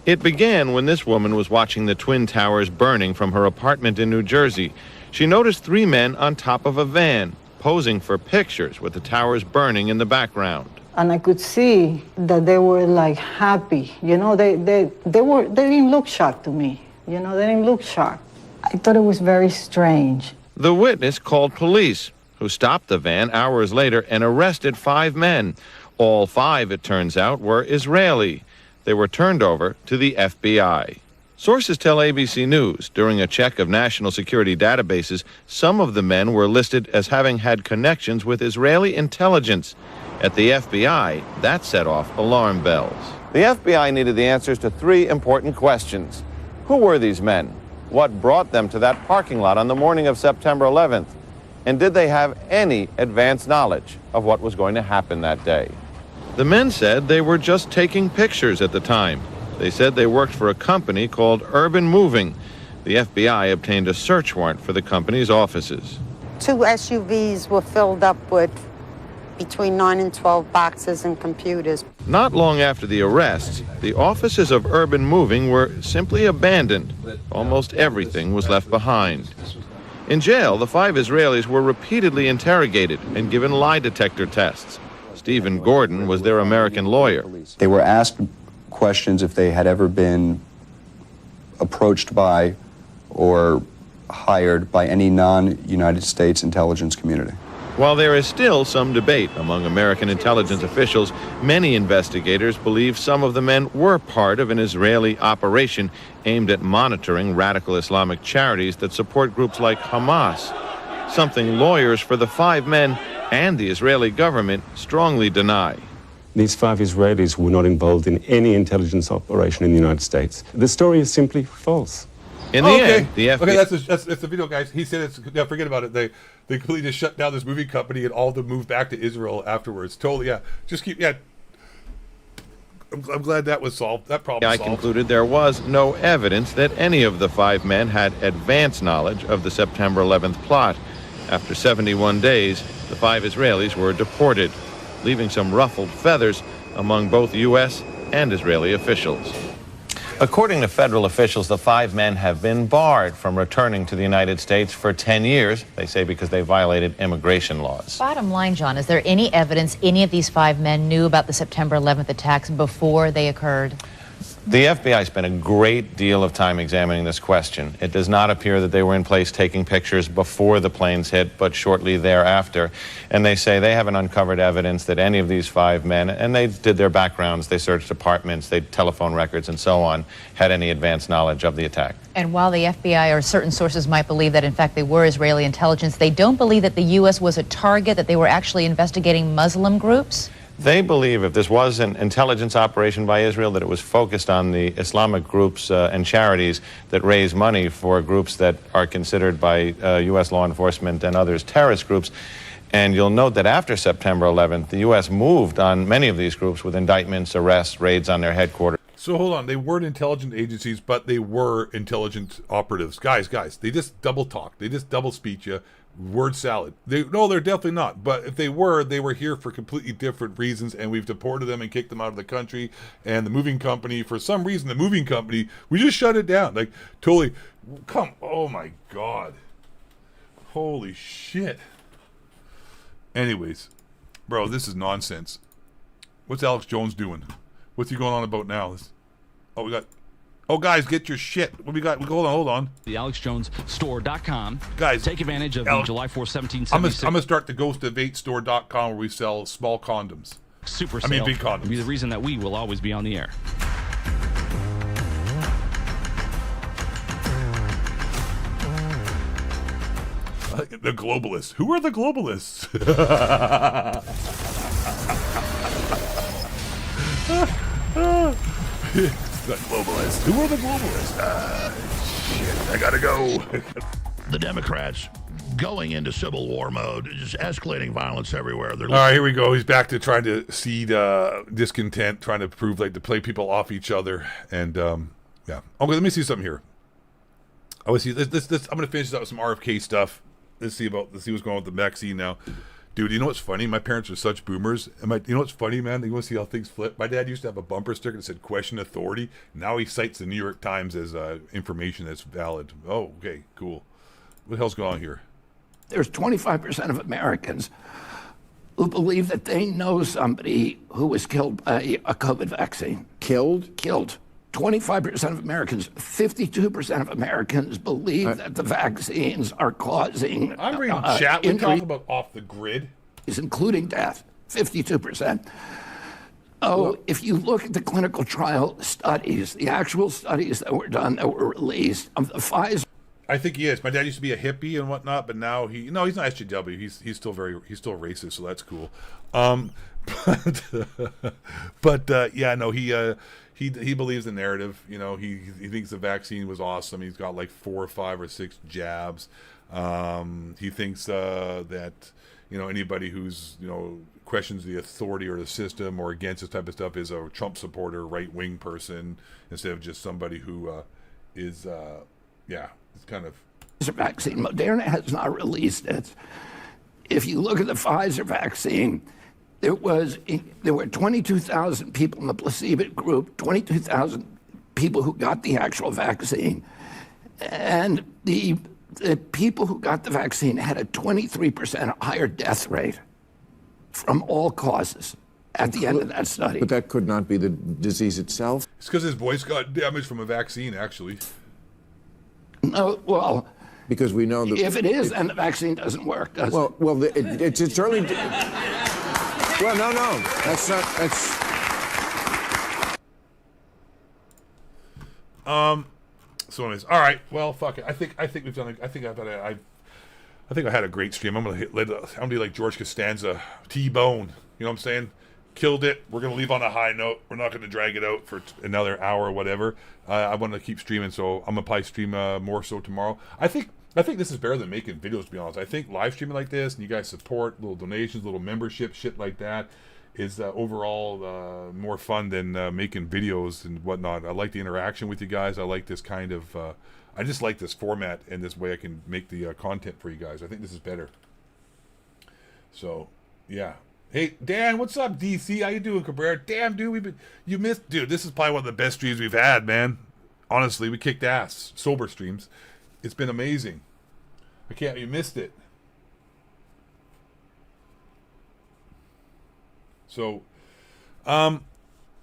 It began when this woman was watching the Twin Towers burning from her apartment in New Jersey. She noticed 3 men on top of a van, posing for pictures with the towers burning in the background. And I could see that they were like happy. They didn't look shocked to me. They didn't look shocked. I thought it was very strange. The witness called police, who stopped the van hours later and arrested 5 men. All 5, it turns out, were Israeli. They were turned over to the FBI. Sources tell ABC News during a check of national security databases, some of the men were listed as having had connections with Israeli intelligence. At the FBI, that set off alarm bells. The FBI needed the answers to 3 important questions. Who were these men? What brought them to that parking lot on the morning of September 11th? And did they have any advance knowledge of what was going to happen that day? The men said they were just taking pictures at the time. They said they worked for a company called Urban Moving. The FBI obtained a search warrant for the company's offices. 2 SUVs were filled up with between 9 and 12 boxes and computers. Not long after the arrests, the offices of Urban Moving were simply abandoned. Almost everything was left behind. In jail, the 5 Israelis were repeatedly interrogated and given lie detector tests. Stephen Gordon was their American lawyer. They were asked questions if they had ever been approached by or hired by any non-United States intelligence community. While there is still some debate among American intelligence officials, many investigators believe some of the men were part of an Israeli operation aimed at monitoring radical Islamic charities that support groups like Hamas, something lawyers for the 5 men and the Israeli government strongly deny. These 5 Israelis were not involved in any intelligence operation in the United States. The story is simply false. In the end, the FBI... Okay, that's the video, guys. He said it's... Yeah, forget about it. They completely just shut down this movie company and all of them moved back to Israel afterwards. Totally, yeah. Just keep... Yeah. I'm glad that was solved. That problem solved. I concluded there was no evidence that any of the 5 men had advance knowledge of the September 11th plot. After 71 days, the 5 Israelis were deported, leaving some ruffled feathers among both U.S. and Israeli officials. According to federal officials, the 5 men have been barred from returning to the United States for 10 years, they say because they violated immigration laws. Bottom line, John, is there any evidence any of these 5 men knew about the September 11th attacks before they occurred? The FBI spent a great deal of time examining this question. It does not appear that they were in place taking pictures before the planes hit, but shortly thereafter. And they say they haven't uncovered evidence that any of these 5 men, and they did their backgrounds, they searched apartments, they telephone records and so on, had any advanced knowledge of the attack. And while the FBI or certain sources might believe that in fact they were Israeli intelligence, they don't believe that the U.S. was a target, that they were actually investigating Muslim groups? They believe if this was an intelligence operation by Israel, that it was focused on the Islamic groups and charities that raise money for groups that are considered by U.S. law enforcement and others terrorist groups. And you'll note that after September 11th, the U.S. moved on many of these groups with indictments, arrests, raids on their headquarters. So hold on, they weren't intelligence agencies, but they were intelligence operatives. Guys, they just double talk. They just double speech you. Word salad. No, they're definitely not. But if they were here for completely different reasons, and we've deported them and kicked them out of the country. And the moving company, for some reason, we just shut it down. Like, totally. Oh my God. Holy shit. Anyways, bro, this is nonsense. What's Alex Jones doing? What's he going on about now? We got... Oh, guys, get your shit. What we got? Hold on. The AlexJonesStore.com. Guys, take advantage of the July 4th, 1776. I'm going to start the GhostOf8Store.com where we sell small condoms. Super sale. Big condoms. It'll be the reason that we will always be on the air. The globalists. Who are the globalists? The globalists. Who are the globalists? Shit, I gotta go. The Democrats going into civil war mode, just escalating violence everywhere. All right, here we go. He's back to trying to seed discontent, trying to prove to play people off each other, and yeah. Okay, let me see something here. I want to see this. I'm gonna finish this out with some RFK stuff. Let's see what's going on with the vaccine now. Dude, you know what's funny? My parents are such boomers. You know what's funny, man? You want to see how things flip? My dad used to have a bumper sticker that said "Question Authority." Now he cites the New York Times as information that's valid. Oh, okay, cool. What the hell's going on here? There's 25% of Americans who believe that they know somebody who was killed by a COVID vaccine. Killed? Killed. 25% of Americans, 52% of Americans believe that the vaccines are causing I'm reading chat. We're talking about off the grid. Including death, 52%. If you look at the clinical trial studies, the actual studies that were done that were released of the Pfizer. I think he is. My dad used to be a hippie and whatnot, but now he's not SJW. He's still racist, so that's cool. He believes the narrative. You know, he thinks the vaccine was awesome. He's got like 4 or 5 or 6 jabs. He thinks that anybody who's questions the authority or the system or against this type of stuff is a Trump supporter, right wing person, instead of just somebody who is it's kind of. Pfizer vaccine. Moderna has not released it. If you look at the Pfizer vaccine, there were 22,000 people in the placebo group, 22,000 people who got the actual vaccine, and the people who got the vaccine had a 23% higher death rate from all causes at the end of that study. But that could not be the disease itself. It's because his voice got damaged from a vaccine, actually. No, well, Because we know that If it is, then the vaccine doesn't work, does it? Well, it's early. Well, no, that's not. That's. So anyways, all right. Well, fuck it. I think we've done. I think I had a great stream. I'm gonna be like George Costanza, T-Bone. You know what I'm saying? Killed it. We're gonna leave on a high note. We're not gonna drag it out for another hour or whatever. I want to keep streaming, so I'm gonna probably stream more so tomorrow. I think this is better than making videos, to be honest. I think live streaming like this, and you guys support, little donations, little membership, shit like that, is overall more fun than making videos and whatnot. I like the interaction with you guys. I like this kind of, I just like this format and this way I can make the content for you guys. I think this is better. So, yeah. Hey, Dan, what's up, DC? How you doing, Cabrera? Damn, dude, you missed, dude, this is probably one of the best streams we've had, man. Honestly, we kicked ass. Sober streams. It's been amazing. You missed it. So, hold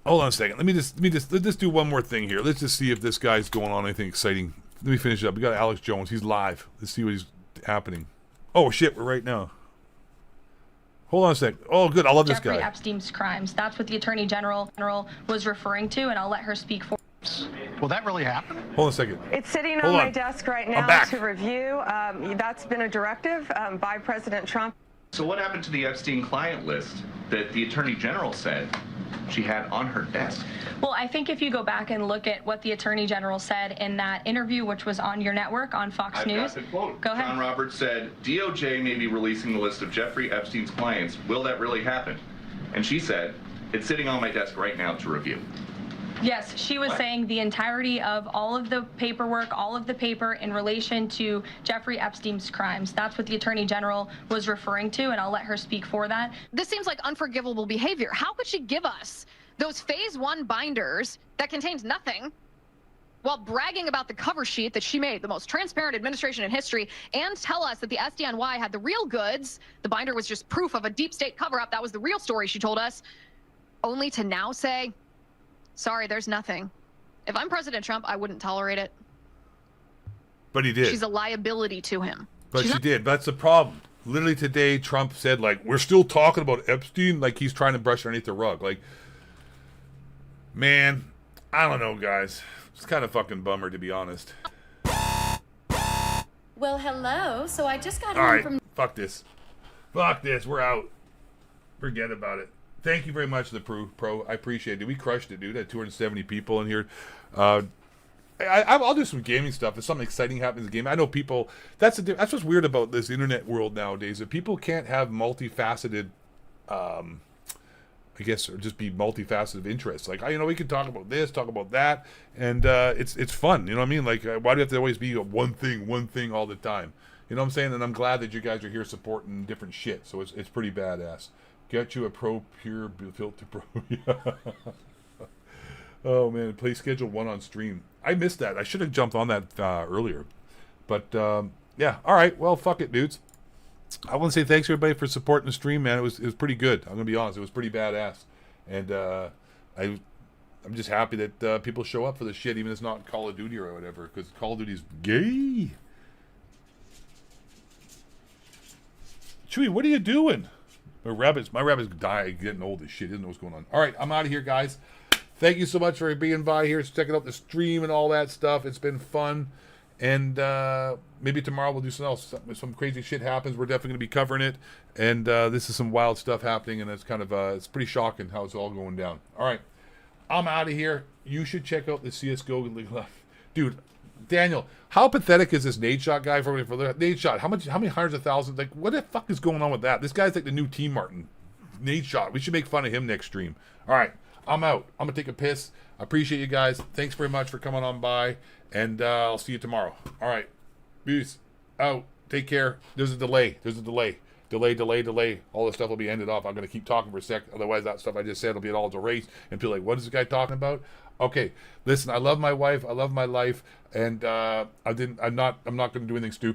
on a second. Let's just do one more thing here. Let's just see if this guy's going on anything exciting. Let me finish up. We got Alex Jones. He's live. Let's see what's happening. Oh shit, we're right now. Hold on a sec. Oh, good. I love this guy. Jeffrey Epstein's crimes. That's what the Attorney General was referring to, and I'll let her speak for. Will that really happen? Hold on a second. It's sitting on my desk right now to review. That's been a directive by President Trump. So what happened to the Epstein client list that the Attorney General said she had on her desk? Well, I think if you go back and look at what the Attorney General said in that interview, which was on your network on Fox News. Got the quote. Go ahead. John Roberts said, DOJ may be releasing the list of Jeffrey Epstein's clients. Will that really happen? And she said, it's sitting on my desk right now to review. Yes, she was saying the entirety of all of the paperwork, all of the paper in relation to Jeffrey Epstein's crimes. That's what the Attorney General was referring to, and I'll let her speak for that. This seems like unforgivable behavior. How could she give us those phase 1 binders that contained nothing while bragging about the cover sheet that she made, the most transparent administration in history, and tell us that the SDNY had the real goods? The binder was just proof of a deep state cover-up. That was the real story, she told us, only to now say, sorry, there's nothing. If I'm President Trump, I wouldn't tolerate it. But he did. She's a liability to him. But she did. That's the problem. Literally today, Trump said, like, we're still talking about Epstein, like he's trying to brush underneath the rug. Like, man, I don't know, guys. It's kind of fucking bummer, to be honest. Well, hello. So I just got All home right, from... fuck this. Fuck this. We're out. Forget about it. Thank you very much, the pro. I appreciate it. We crushed it, dude. I had 270 people in here. I'll do some gaming stuff. If something exciting happens in the game, I know people. That's what's weird about this internet world nowadays. That people can't have multifaceted, I guess, or just be multifaceted interests. Like, we can talk about this, talk about that, and it's fun. You know what I mean? Like, why do you have to always be one thing all the time? You know what I'm saying? And I'm glad that you guys are here supporting different shit. So it's pretty badass. Get you a pro pure filter pro. Oh man, play schedule 1 on stream. I missed that. I should have jumped on that earlier. But yeah, all right. Well, fuck it, dudes. I want to say thanks everybody for supporting the stream, man. It was pretty good. I'm gonna be honest. It was pretty badass, and I'm just happy that people show up for the shit, even if it's not Call of Duty or whatever, because Call of Duty's gay. Chewy, what are you doing? My rabbit's dying, getting old as shit. He doesn't know what's going on. All right, I'm out of here, guys. Thank you so much for being by here, checking out the stream and all that stuff. It's been fun. And maybe tomorrow we'll do something else. Some crazy shit happens. We're definitely going to be covering it. And this is some wild stuff happening. And it's kind of, it's pretty shocking how it's all going down. All right, I'm out of here. You should check out the CSGO League Live. Dude, Daniel, how pathetic is this Nade Shot guy for Nade Shot? How many hundreds of thousands? Like, what the fuck is going on with that? This guy's like the new T Martin. Nade Shot. We should make fun of him next stream. All right, I'm out. I'm gonna take a piss. I appreciate you guys. Thanks very much for coming on by, and I'll see you tomorrow. All right, peace out. Take care. There's a delay. Delay. All this stuff will be ended off. I'm gonna keep talking for a sec. Otherwise, that stuff I just said will be all erased, and people are like, what is this guy talking about? Okay, listen, I love my wife, I love my life, and I'm not going to do anything stupid.